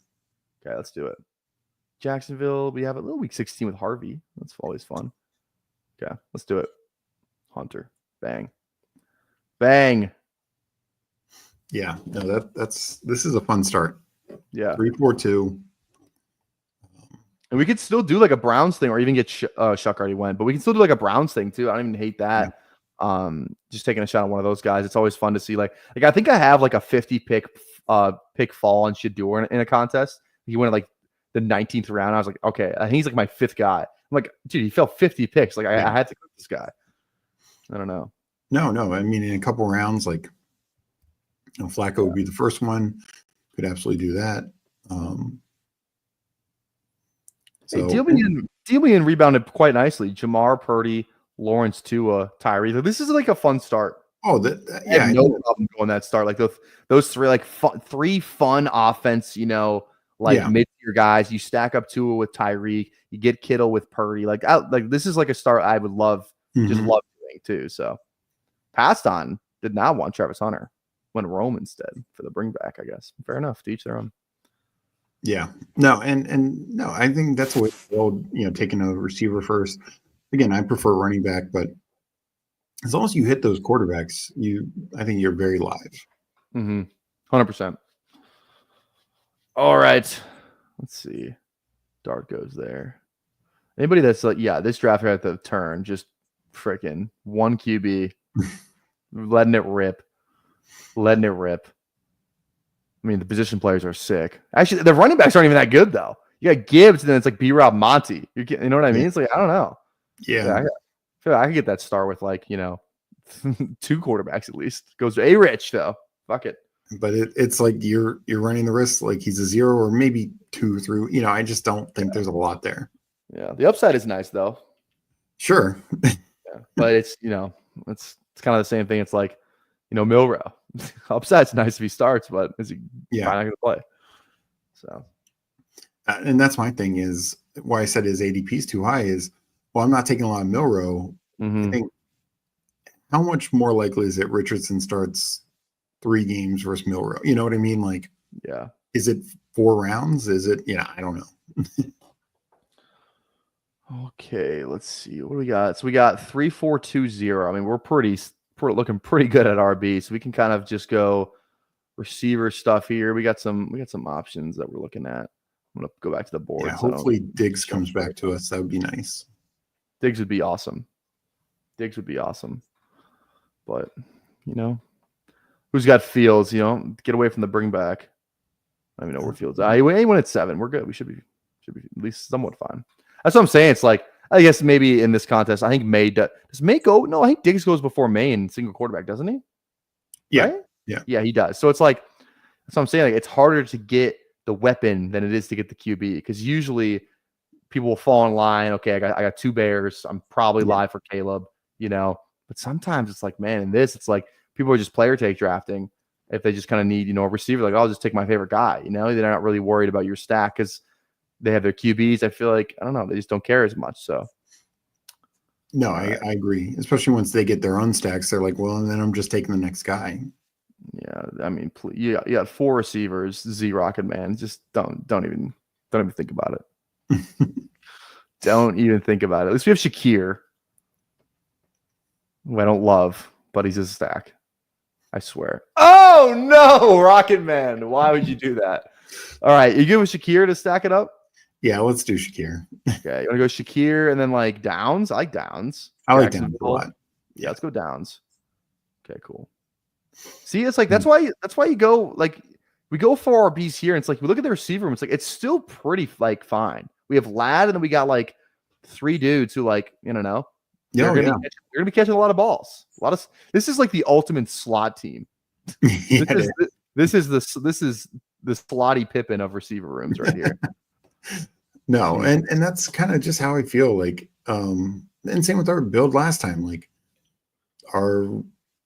Okay, let's do it. Jacksonville. We have a little week 16 with Harvey. That's always fun. Okay, let's do it. Hunter. Bang. Bang. Yeah. No, this is a fun start. Yeah. 3-4-2. And we could still do like a Browns thing, or even get Shuck already went, but we can still do like a Browns thing too. I don't even hate that. Yeah. Just taking a shot on one of those guys. It's always fun to see. Like I think I have like a 50 pick fall on Shador in a contest. He went like the 19th round. I was like, okay, I think he's like my 5th guy. I'm like, dude, he fell 50 picks. Like I had to click this guy. I don't know. No. I mean, in a couple rounds, like Flacco would be the first one. Could absolutely do that. So Dealman rebounded quite nicely. Jamar, Purdy, Lawrence, Tua, Tyree. This is like a fun start. Oh, yeah, no problem going that start. Like those three, like three fun offense. Mid-tier guys. You stack up Tua with Tyreek. You get Kittle with Purdy. Like this is like a start I would love, just love doing too. So passed on. Did not want Travis Hunter. Went Rome instead for the bring back. I guess fair enough. To each their own. Yeah, no, and no, I think that's what taking a receiver first. Again, I prefer running back, but as long as you hit those quarterbacks, I think you're very live. 100%. All right, let's see. Dart goes there. Anybody that's like, yeah, this draft at the turn, just freaking one QB, letting it rip. I mean, the position players are sick. Actually, the running backs aren't even that good though. You got Gibbs, and then it's like B-Rob Monty. You know what I mean? It's like, I don't know. Yeah. I feel like I could get that star with like, 2 quarterbacks at least. Goes to A-Rich though. Fuck it. But it's like you're running the risk like he's a 0 or maybe 2 through. I just don't think there's a lot there. Yeah, the upside is nice though. Sure. Yeah, but it's it's kind of the same thing. It's like Milrow. Upside's nice if he starts, but is he probably not going to play? So, and that's my thing is why I said his ADP is too high is I'm not taking a lot of Milrow. I think how much more likely is it Richardson starts 3 games versus Milrow? You know what I mean? Like, yeah. Is it 4 rounds? Is it? I don't know. Okay, let's see. What do we got? So we got 3-4-2-0. I mean, we're looking pretty good at RB, so we can kind of just go receiver stuff here. We got some options that we're looking at. I'm gonna go back to the board. Yeah, hopefully Diggs comes back to us. That would be nice. Diggs would be awesome. But who's got Fields? Get away from the bring back. I don't even know where Fields. He went at 7. We're good. We should be at least somewhat fine. That's what I'm saying. It's like, I guess maybe in this contest, I think May does May go? No, I think Diggs goes before May in single quarterback, doesn't he? Yeah. Right? Yeah, he does. So it's like, that's what I'm saying. Like, it's harder to get the weapon than it is to get the QB because usually people will fall in line. Okay, I got 2 Bears. I'm probably live for Caleb, But sometimes it's like, man, in this, it's like people are just player take drafting. If they just kind of need, a receiver, like, I'll just take my favorite guy. They're not really worried about your stack because they have their QBs. I feel like, I don't know, they just don't care as much. So, no, I agree. Especially once they get their own stacks, they're like, well, and then I'm just taking the next guy. Yeah, I mean, you got 4 receivers, Z-Rocket man. Just don't even think about it. Don't even think about it. At least we have Shakir, who I don't love, but he's a stack. I swear. Oh no, Rocket Man! Why would you do that? All right, you good with Shakir to stack it up? Yeah, let's do Shakir. Okay, you want to go Shakir and then like Downs? I like Downs. I like Downs a lot. Yeah, let's go Downs. Okay, cool. See, it's like that's why you go like we go for RBs here. And it's like we look at the receiver room. It's like it's still pretty like fine. We have Ladd and then we got like 3 dudes who like they're gonna be catching a lot of balls. This is like the ultimate slot team. This is the slotty Pippin of receiver rooms right here. No, and that's kind of just how I feel. Like, and same with our build last time. Like, our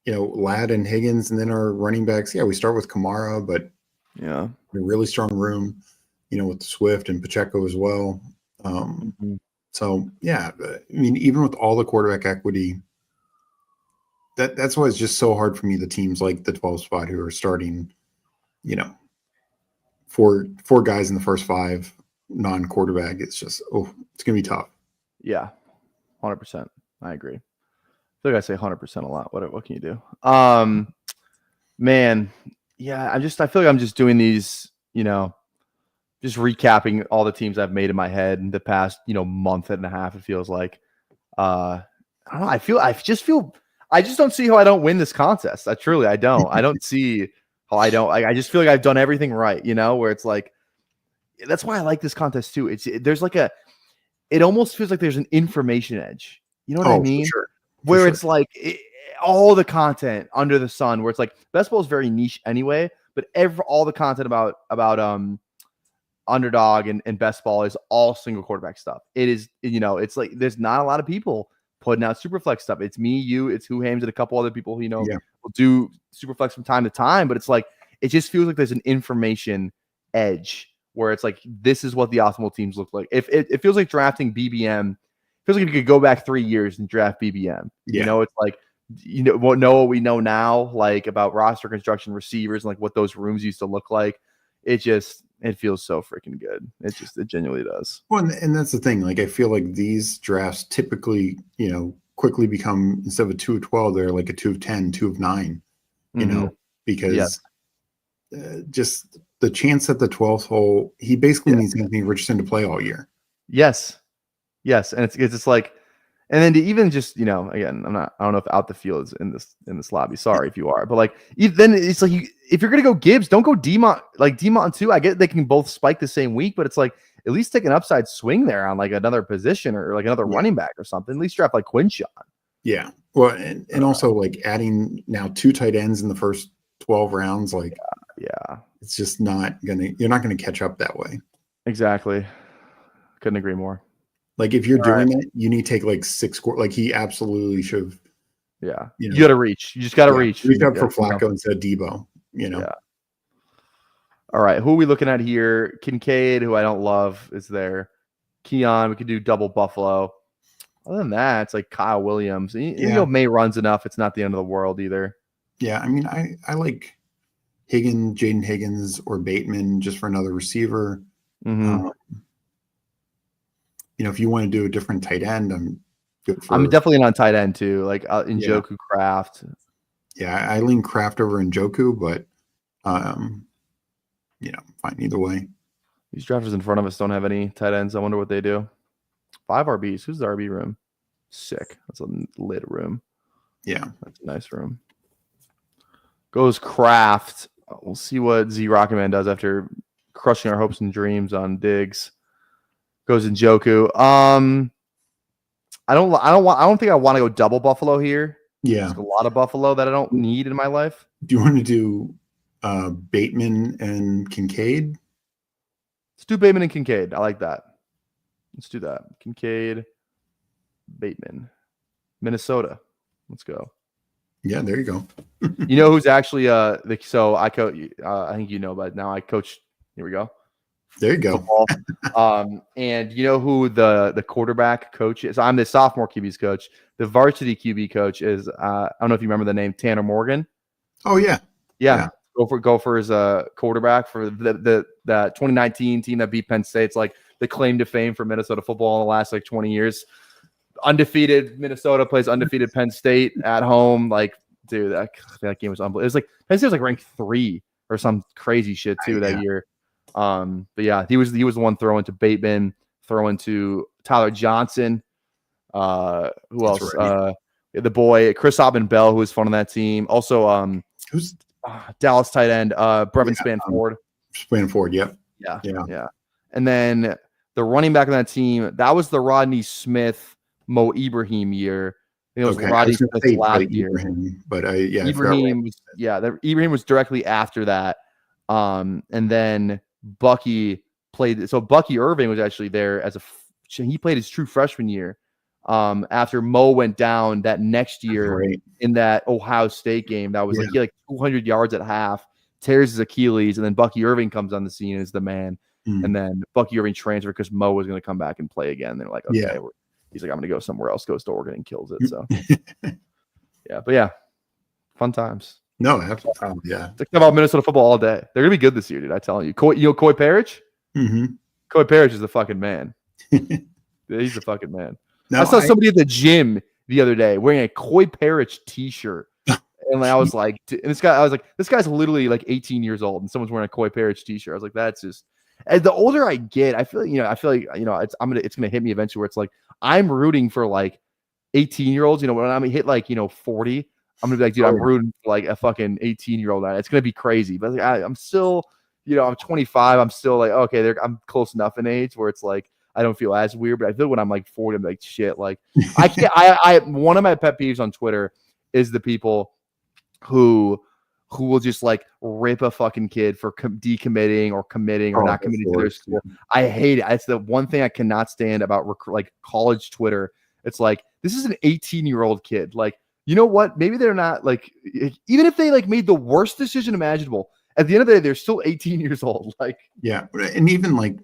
Ladd and Higgins, and then our running backs. Yeah, we start with Kamara, but a really strong room. With Swift and Pacheco as well. So yeah, I mean, even with all the quarterback equity, that's why it's just so hard for me. The teams like the 12 spot who are starting, 4 guys in the first 5 non-quarterback. It's just it's gonna be tough. Yeah, 100%. I agree. I feel like I say 100% a lot. What can you do? Man, yeah. I feel like I'm just doing these, just recapping all the teams I've made in my head in the past, month and a half. It feels like, I don't know. I just don't see how I don't win this contest. I don't. I don't see how I don't. I just feel like I've done everything right. Where it's like, that's why I like this contest too. It almost feels like there's an information edge. You know what I mean? Sure. Where it's like all the content under the sun. Where it's like best ball is very niche anyway, but all the content about underdog and best ball is all single quarterback stuff. It is, it's like there's not a lot of people putting out Superflex stuff. It's me, you, it's Who Hames, and a couple other people who will do Superflex from time to time. But it's like it just feels like there's an information edge where it's like this is what the optimal teams look like. If it feels like drafting BBM, feels like you could go back 3 years and draft BBM. Yeah. It's like what we know now, like about roster construction, receivers, and like what those rooms used to look like. It feels so freaking good. It genuinely does. Well, and that's the thing. Like, I feel like these drafts typically, quickly become, instead of a 2 of 12, they're like a 2 of 10, 2 of 9, because just the chance at the 12th hole, he basically needs Anthony Richardson to play all year. Yes. Yes, and it's just like, and then to even just again, I don't know if out the field is in this lobby. Sorry if you are, but like then it's like if you're gonna go Gibbs, don't go Demont. Like Demont too. I get they can both spike the same week, but it's like at least take an upside swing there on like another position or like another running back or something. At least draft like Quinshon. Yeah. Well, and also like adding now 2 tight ends in the first 12 rounds, like yeah, it's just you're not gonna catch up that way. Exactly. Couldn't agree more. Like if you're doing it, you need to take like 6 score. Like he absolutely should have. Yeah. You got to reach. You just got to reach. Reach up for Flacco instead of Debo, Yeah. All right. Who are we looking at here? Kincaid, who I don't love, is there. Keon, we could do double Buffalo. Other than that, it's like Kyle Williams. May runs enough. It's not the end of the world either. Yeah. I mean, I like Jaden Higgins or Bateman just for another receiver. Mm-hmm. If you want to do a different tight end, I'm good for. I'm definitely on tight end too, like Njoku Kraft. Yeah, I lean Kraft over Njoku, but fine either way. These drafters in front of us don't have any tight ends. I wonder what they do. 5 RBs. Who's the RB room? Sick. That's a lit room. Yeah, that's a nice room. Goes Kraft. We'll see what Z Rocketman does after crushing our hopes and dreams on Diggs. Goes Njoku. I don't think I want to go double Buffalo here. Yeah. There's a lot of Buffalo that I don't need in my life. Do you want to do Bateman and Kincaid? Let's do Bateman and Kincaid. I like that. Let's do that. Kincaid, Bateman, Minnesota. Let's go. Yeah, there you go. You know who's actually so I coach. I think but now I coach. Here we go. There you go. And you know who the quarterback coach is? I'm the sophomore QB's coach. The varsity QB coach is I don't know if you remember the name Tanner Morgan. Oh yeah. Gopher is a quarterback for the 2019 team that beat Penn State. It's like the claim to fame for Minnesota football in the last like 20 years. Undefeated Minnesota plays undefeated Penn State at home. Like, dude, that game was unbelievable. It was like Penn State was like ranked 3 or some crazy shit too that year. But yeah, he was the one throwing to Bateman, throwing to Tyler Johnson. Who else? Right. The boy Chris Aubin-Bell, who was fun on that team. Also, who's Dallas tight end Brevin Spanford. Spanford, yep. Yeah. And then the running back on that team, that was the Rodney Smith, Mo Ibrahim year. I think it was Rodney Smith's last year. Ibrahim was directly after that. And then Bucky played. So Bucky Irving was actually there he played his true freshman year. After Mo went down that next year in that Ohio State game, that was he had like 200 yards at half, tears his Achilles, and then Bucky Irving comes on the scene as the man. And then Bucky Irving transferred because Mo was going to come back and play again. They're like, okay, he's like, I'm going to go somewhere else. Goes to Oregon and kills it. So fun times. No, absolutely. Yeah. Talk about Minnesota football all day. They're gonna be good this year, dude. I tell you. Coy Parrish? Mm-hmm. Coy Parrish is the fucking man. He's the fucking man. I saw somebody at the gym the other day wearing a Coy Parrish t-shirt. And I was like, this guy's literally like 18 years old, and someone's wearing a Coy Parrish t-shirt. I was like, that's just. As the older I get, I feel like it's gonna hit me eventually where it's like I'm rooting for like 18-year-olds. When I'm hit like 40, I'm gonna be like, dude, I'm rooting for like a fucking 18-year-old. It's gonna be crazy, but I'm still, I'm 25. I'm still like, okay, I'm close enough in age where it's like I don't feel as weird. But I feel when I'm like 40, I'm like, shit. Like I can't. One of my pet peeves on Twitter is the people who will just like rip a fucking kid for decommitting or committing or not committing to their school. I hate it. It's the one thing I cannot stand about like college Twitter. It's like, this is an 18-year-old kid. Like, you know what? Maybe they're not like, even if they like made the worst decision imaginable, at the end of the day, they're still 18 years old. Like, yeah. And even like,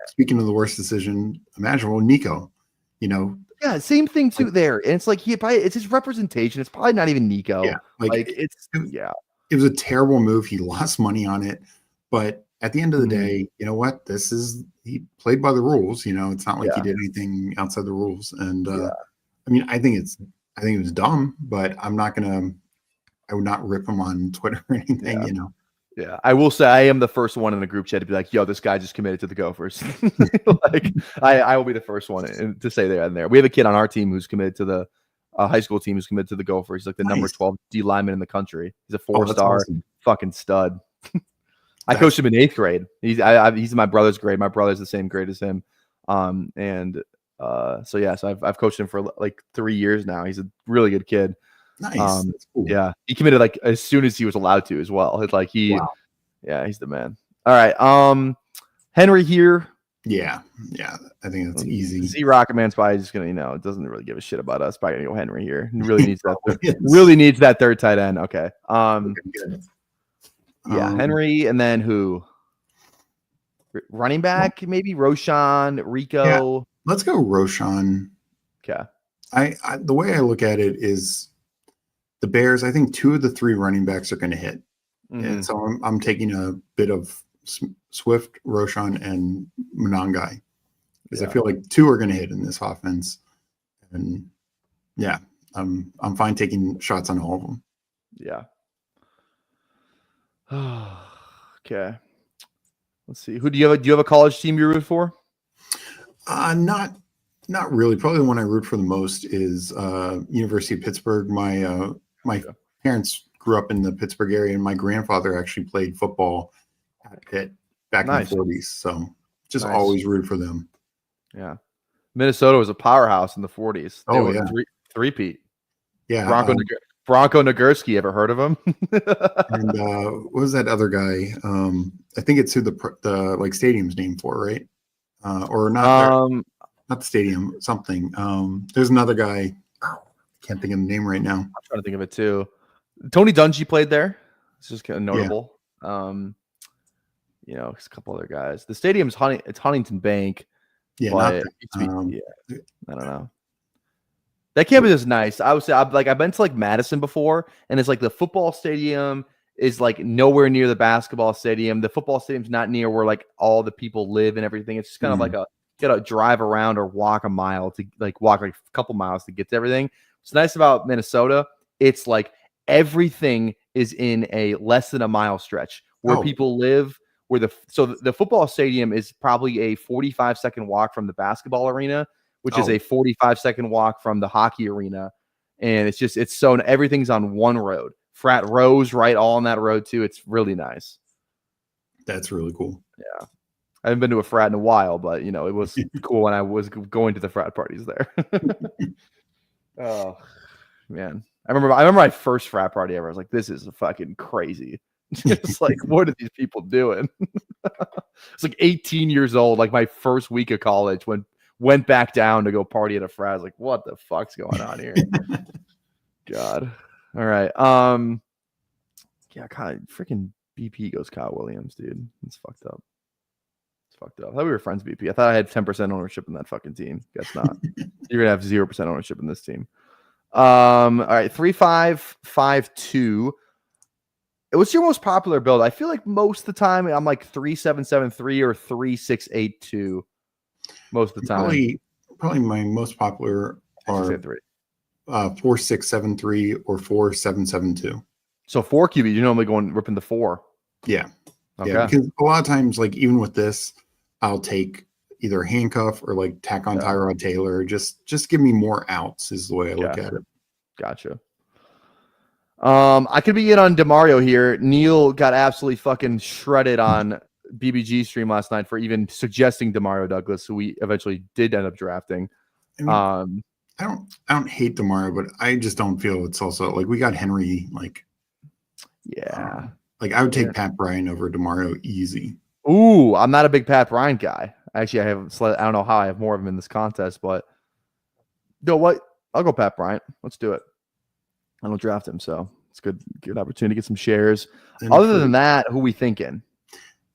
speaking of the worst decision imaginable, Nico, Yeah, same thing too there. And it's like it's his representation. It's probably not even Nico. Yeah. It was a terrible move. He lost money on it. But at the end of the day, you know what? He played by the rules. It's not like he did anything outside the rules. And I think it was dumb, but I would not rip him on Twitter or anything, Yeah, I will say I am the first one in the group chat to be like, "Yo, this guy just committed to the Gophers." Like, I will be the first one to say that in there. We have a kid on our team who's committed to the high school team who's committed to the Gophers. He's like the number Nice. 12 D lineman in the country. He's a Oh, that's 4-star awesome. fucking stud. I coached him in 8th grade. He's in my brother's grade. My brother's the same grade as him. So I've coached him for like 3 years now. He's a really good kid. Nice. That's cool. Yeah, he committed like as soon as he was allowed to as well. It's like Wow. yeah, he's the man. All right, Henry here. Yeah. I think that's easy. Z Rocket Man's probably just gonna, doesn't really give a shit about us. Probably gonna go Henry here. He really needs that. Really needs that third tight end. Okay. Good. Yeah, Henry, and then who? Running back, maybe Roshan, Rico. Yeah. Let's go Roshan. Okay. I the way I look at it is the Bears, I think 2 of the 3 running backs are going to hit. Mhm. And so I'm taking a bit of Swift, Roshan, and Monangai because I feel like 2 are going to hit in this offense. And yeah, I'm fine taking shots on all of them. Yeah. Okay. Let's see. Who do you have a college team you root for? Not really. Probably the one I root for the most is University of Pittsburgh. My parents grew up in the Pittsburgh area, and my grandfather actually played football at Pitt back in the 40s. So just always rooted for them. Yeah. Minnesota was a powerhouse in the 40s. They were three-peat. Yeah. Bronco Nagurski. Ever heard of him? And what was that other guy? I think it's who the like stadium's named for, right? Or not? Not the stadium. Something. There's another guy. I can't think of the name right now. I'm trying to think of it too. Tony Dungy played there. It's just kind of notable. Yeah. A couple other guys. The stadium's Huntington Bank. Yeah, I don't know. That campus is nice. I would say I've been to like Madison before, and it's like the football stadium is like nowhere near the basketball stadium. The football stadium's not near where like all the people live and everything. It's just kind of like you gotta drive around or walk a couple miles to get to everything. What's nice about Minnesota, it's like everything is in a less than a mile stretch where people live. So the football stadium is probably a 45-second walk from the basketball arena, which is a 45-second walk from the hockey arena. And it's so everything's on one road. Frat rows, right? All on that road too. It's really nice. That's really cool. Yeah. I haven't been to a frat in a while, but it was cool when I was going to the frat parties there. Oh man. I remember my first frat party ever. I was like, this is fucking crazy. It's like, what are these people doing? It's like 18 years old, like my first week of college, went back down to go party at a frat. I was like, what the fuck's going on here? God. All right. Yeah, kind of freaking BP goes Kyle Williams, dude. It's fucked up. I thought we were friends, BP. I thought I had 10% ownership in that fucking team. Guess not. You're gonna have 0% ownership in this team. All right, 3552. What's your most popular build? I feel like most of the time I'm like 3773 or 3682. Most of the time. Probably my most popular are 4673 or 4772. So 4 QB, you're normally ripping the 4. Yeah. Okay. Yeah, because a lot of times, like even with this, I'll take either handcuff or like tack on Tyrod Taylor. Just give me more outs is the way I look at it. Gotcha. I could be in on DeMario here. Neil got absolutely fucking shredded on BBG stream last night for even suggesting DeMario Douglas, who we eventually did end up drafting. I mean, I don't hate DeMario, but I just don't feel it's also like we got Henry. Like, like I would take Pat Bryant over DeMario easy. Ooh, I'm not a big Pat Bryant guy. Actually, I don't know how I have more of him in this contest, but you know what? I'll go Pat Bryant. Let's do it. I don't draft him, so it's good opportunity to get some shares. And other than that, who we thinking?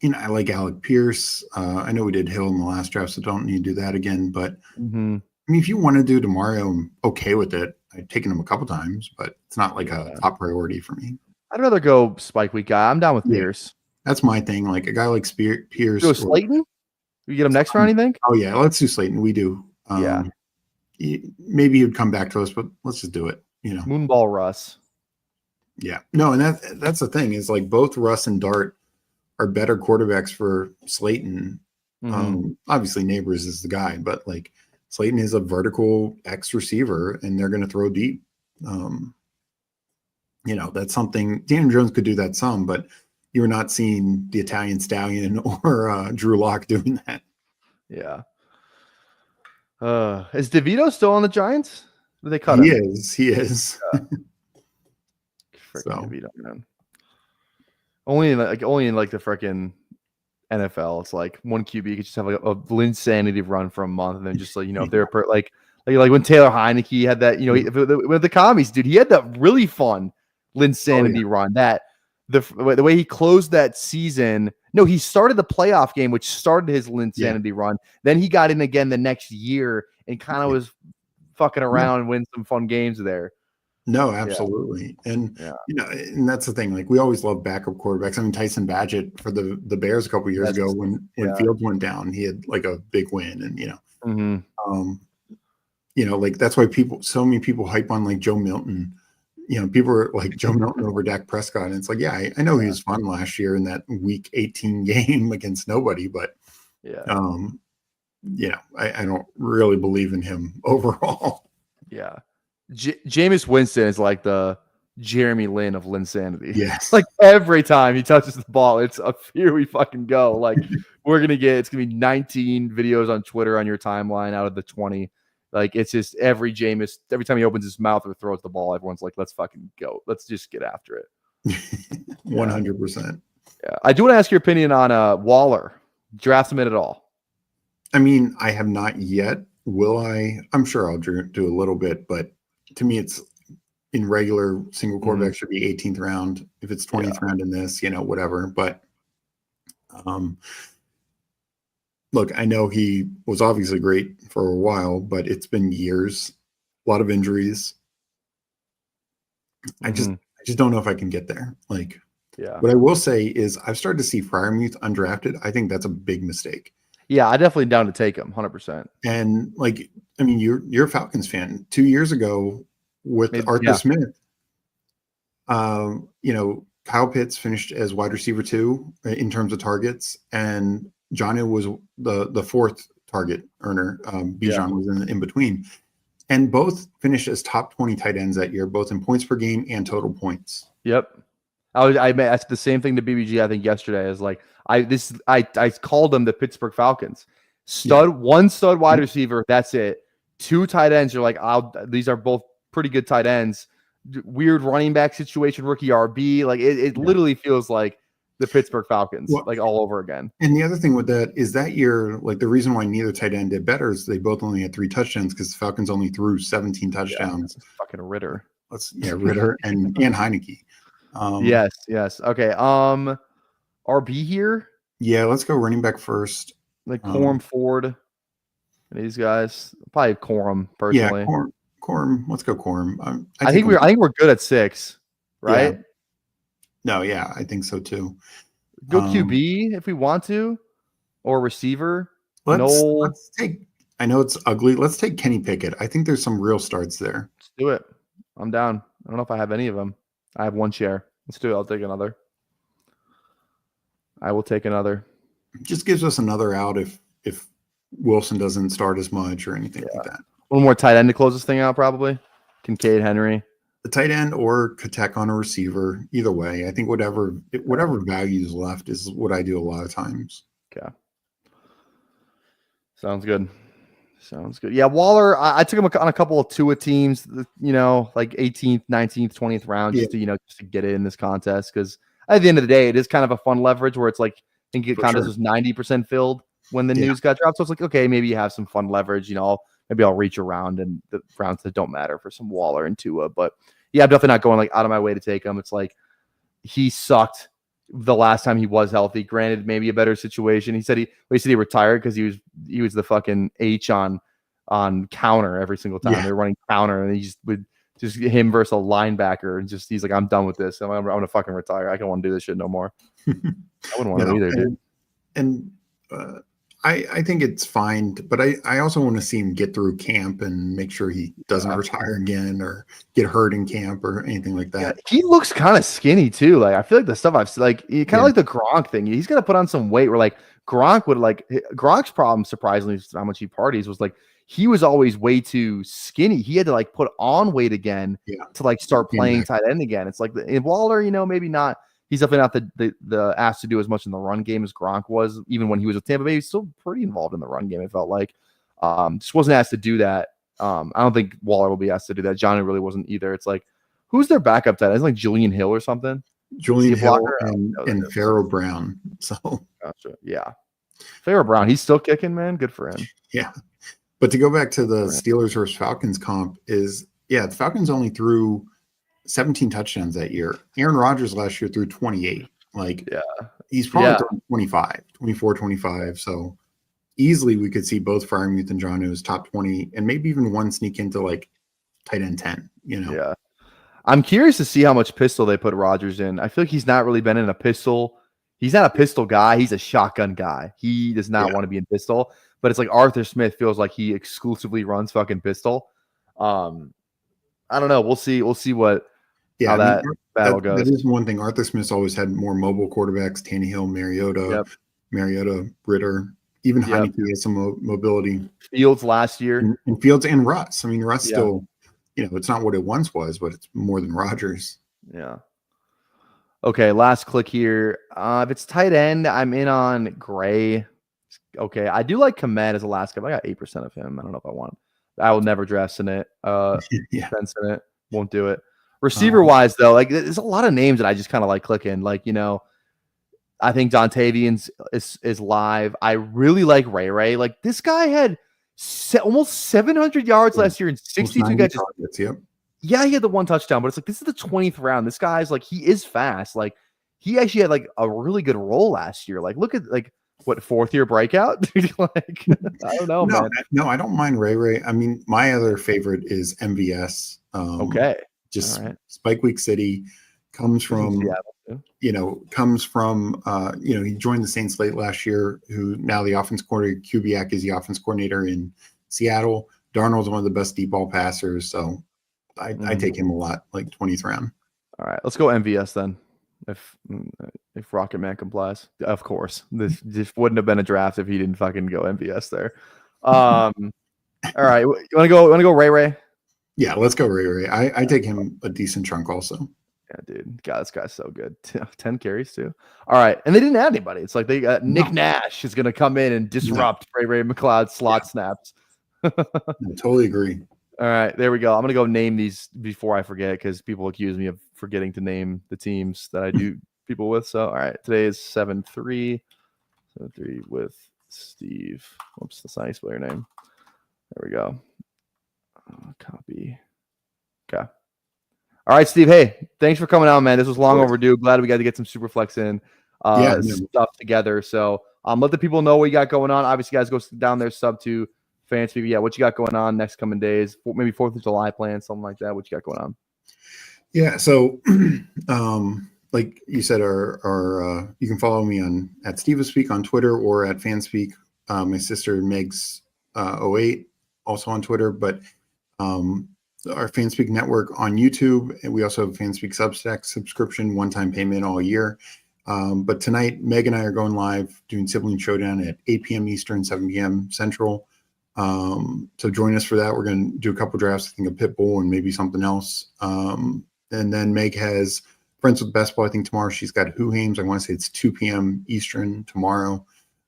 I like Alec Pierce. I know we did Hill in the last draft, so don't need to do that again. But I mean, if you want to do DeMario, I'm okay with it. I've taken him a couple times, but it's not like a top priority for me. I'd rather go spike week guy. I'm down with Pierce. That's my thing. Like a guy like Pierce. Do a Slayton? We get him next round, you think? Oh yeah, let's do Slayton. We do. Maybe he'd come back to us, but let's just do it. Moonball Russ. Yeah. No, and that's the thing is like both Russ and Dart are better quarterbacks for Slayton. Obviously Neighbors is the guy, but like Slayton is a vertical X receiver and they're going to throw deep. That's something Daniel Jones could do that some, but you're not seeing the Italian Stallion or Drew Lock doing that. Yeah. Is DeVito still on the Giants? Did they cut him? He is. Freaking DeVito, man. Only in the freaking NFL, it's like one QB could just have like a insanity run for a month, and then just like if they're like when Taylor Heineke had that, with the commies, dude, he had that really fun Linsanity run. That the way he closed that season. No, he started the playoff game, which started his Linsanity run. Then he got in again the next year and kind of was fucking around and win some fun games there. No, absolutely. And and that's the thing. Like we always love backup quarterbacks. I mean, Tyson Badgett for the Bears a couple years ago when Fields went down, he had like a big win. And like that's why so many people hype on like Joe Milton. People are like Joe Milton over Dak Prescott. And it's like, I know he was fun last year in that week 18 game against nobody, but I don't really believe in him overall. Yeah. Jameis Winston is like the Jeremy Lin of Linsanity. Yes. Like every time he touches the ball, it's here we fucking go. Like it's gonna be 19 videos on Twitter on your timeline out of the 20. Like it's just every time he opens his mouth or throws the ball, everyone's like, let's fucking go. Let's just get after it. 100%. Yeah. I do want to ask your opinion on Waller. Draft him in at all? I mean, I have not yet. Will I? I'm sure I'll do a little bit, but to me, it's in regular single quarterback should be 18th round. If it's 20th round in this, whatever. But look, I know he was obviously great for a while, but it's been years, a lot of injuries. I just don't know if I can get there. Like, what I will say is I've started to see Freiermuth undrafted. I think that's a big mistake. Yeah, I definitely down to take him 100%. And like, I mean, you're a Falcons fan. 2 years ago with Arthur Smith, Kyle Pitts finished as wide receiver 2 in terms of targets, and Jonnu was the 4th target earner. Bijan was in between, and both finished as top 20 tight ends that year, both in points per game and total points. Yep. I asked the same thing to BBG, I think yesterday, is like I called them the Pittsburgh Falcons. One stud wide receiver, that's it. 2 tight ends, you're like, these are both pretty good tight ends. Weird running back situation, rookie RB. Like it literally feels like the Pittsburgh Falcons, like all over again. And the other thing with that is that year, like the reason why neither tight end did better is they both only had 3 touchdowns because the Falcons only threw 17 touchdowns. Fucking Ritter. Ritter and Heineke. Yes. Okay. RB here. Yeah, let's go running back first. Like Corum, Ford, and these guys. Probably Corum personally. Yeah, Corum. Let's go Corum. I think we're good at 6, right? Yeah. No, yeah, I think so too. Go QB if we want to, or receiver. Let's take. I know it's ugly. Let's take Kenny Pickett. I think there's some real starts there. Let's do it. I'm down. I don't know if I have any of them. I have 1 share. Let's do it. I'll take another. I will take another. Just gives us another out if Wilson doesn't start as much or anything like that. One more tight end to close this thing out, probably. Kincaid, Henry. The tight end or Katek on a receiver. Either way, I think whatever value is left is what I do a lot of times. Okay. Sounds good. Yeah, Waller, I took him on a couple of Tua teams, like 18th, 19th, 20th round, just to get it in this contest. Because at the end of the day, it is kind of a fun leverage where it's like, I think it contest was 90% filled when the news got dropped. So it's like, okay, maybe you have some fun leverage. Maybe I'll reach around in the rounds that don't matter for some Waller and Tua. But yeah, I'm definitely not going like out of my way to take him. It's like he sucked the last time he was healthy. Granted, maybe a better situation. He said he retired because he was the fucking H on counter every single time. They're running counter, and he just would just him versus a linebacker, and just he's like, I'm done with this. I'm gonna fucking retire. I don't want to do this shit no more. I wouldn't want to either, dude. And I think it's fine, but I also want to see him get through camp and make sure he doesn't retire again or get hurt in camp or anything like Yeah, that. he looks kind of skinny too. Like I feel like the stuff I've seen, like kind of like the Gronk thing. He's gonna put on some weight. Where like Gronk would like Gronk's problem, surprisingly, is how much he parties was like he was always way too skinny. He had to like put on weight again to like start playing tight end again. It's like in Waller, maybe not. He's definitely not the asked to do as much in the run game as Gronk was, even when he was with Tampa Bay. He's still pretty involved in the run game. It felt like just wasn't asked to do that. I don't think Waller will be asked to do that. Johnny really wasn't either. It's like who's their backup tight end? It's like Julian Hill or something. Julian Hill and Pharaoh Brown. So gotcha. Yeah, Pharaoh Brown. He's still kicking, man. Good for him. Yeah, but to go back to the Steelers versus Falcons comp is the Falcons only threw 17 touchdowns that year. Aaron Rodgers last year threw 28. Like, he's probably throwing 25, 24, 25. So easily we could see both Freiermuth and Jonnu's top 20 and maybe even one sneak into like tight end 10, Yeah. I'm curious to see how much pistol they put Rodgers in. I feel like he's not really been in a pistol. He's not a pistol guy. He's a shotgun guy. He does not want to be in pistol. But it's like Arthur Smith feels like he exclusively runs fucking pistol. I don't know. We'll see. We'll see how that battle goes. That is one thing. Arthur Smith's always had more mobile quarterbacks. Tannehill, Mariota, Ritter, even Heineke has some mobility. Fields last year. And Fields and Russ. I mean, Russ still, it's not what it once was, but it's more than Rodgers. Yeah. Okay, last click here. If it's tight end, I'm in on Gray. Okay, I do like Komet as a last guy. I got 8% of him. I don't know if I want him. I will never draft in it. Defense in it. Won't do it. Receiver wise, though, like there's a lot of names that I just kind of like clicking. Like, I think Dontavian is live. I really like Ray. Like this guy had almost 700 yards last year and 62 catches. Yeah, he had the one touchdown, but it's like this is the 20th round. This guy's like he is fast. Like he actually had like a really good role last year. Like look at like what 4th year breakout. Like I don't know, man. No, I don't mind Ray. I mean, my other favorite is MVS. Okay. Just Spike Week City comes from, he joined the Saints late last year, who now the offense coordinator, Kubiak is the offense coordinator in Seattle. Darnold's one of the best deep ball passers. So I take him a lot, like 20th round. All right, let's go MVS then. If Rocket Man complies, of course. This wouldn't have been a draft if he didn't fucking go MVS there. All right, you want to go Ray? Yeah, let's go Ray. I take him a decent chunk also. Yeah, dude. God, this guy's so good. 10 carries too. All right. And they didn't add anybody. It's like they got Nick Nash is going to come in and disrupt Ray McLeod's slot snaps. I totally agree. All right. There we go. I'm going to go name these before I forget because people accuse me of forgetting to name the teams that I do people with. So, all right. Today is 7-3. 7-3 with Steve. Whoops. That's not how you spell your name. There we go. Copy. Okay. All right, Steve. Hey, thanks for coming out, man. This was long overdue. Glad we got to get some Superflex in stuff together. So let the people know what you got going on. Obviously, guys, go down there, sub to Fanspeak. Yeah, what you got going on next coming days? Maybe 4th of July plans, something like that. What you got going on? Yeah, so like you said, you can follow me at Stevespeak on Twitter or at Fanspeak. My sister Meg's 08 also on Twitter, but our Fanspeak network on YouTube, and we also have Fanspeak Substack subscription, one-time payment all year. But tonight, Meg and I are going live doing Sibling Showdown at 8 p.m. Eastern, 7 p.m. Central. So join us for that. We're going to do a couple drafts, I think a Pitbull and maybe something else. And then Meg has Friends with Best Ball, I think tomorrow. She's got Who Hames. I want to say it's 2 p.m. Eastern tomorrow.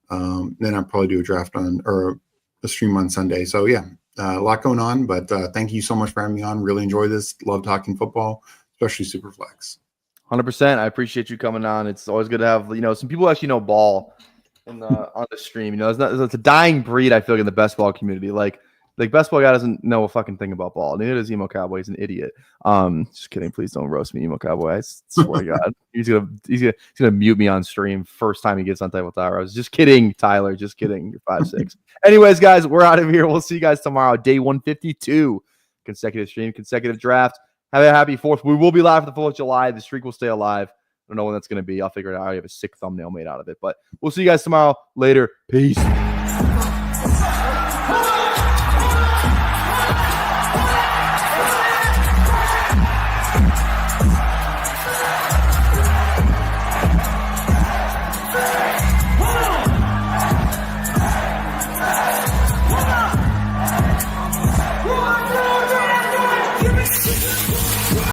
Then I'll probably do a draft or a stream on Sunday. So yeah. A lot going on, but thank you so much for having me on. Really enjoy this. Love talking football, especially Superflex. 100%. I appreciate you coming on. It's always good to have some people who actually know ball on the stream. It's a dying breed. I feel like in the best ball community, like best ball guy doesn't know a fucking thing about ball. Neither does Emo Cowboy. He's an idiot. Just kidding. Please don't roast me, Emo Cowboy. I swear to God, he's gonna mute me on stream first time he gets on Table Tower. I was just kidding, Tyler. Just kidding. You're 5'6". Anyways, guys, we're out of here. We'll see you guys tomorrow. Day 152, consecutive stream, consecutive draft. Have a happy 4th. We will be live for the 4th of July. The streak will stay alive. I don't know when that's going to be. I'll figure it out. I have a sick thumbnail made out of it. But we'll see you guys tomorrow. Later. Peace.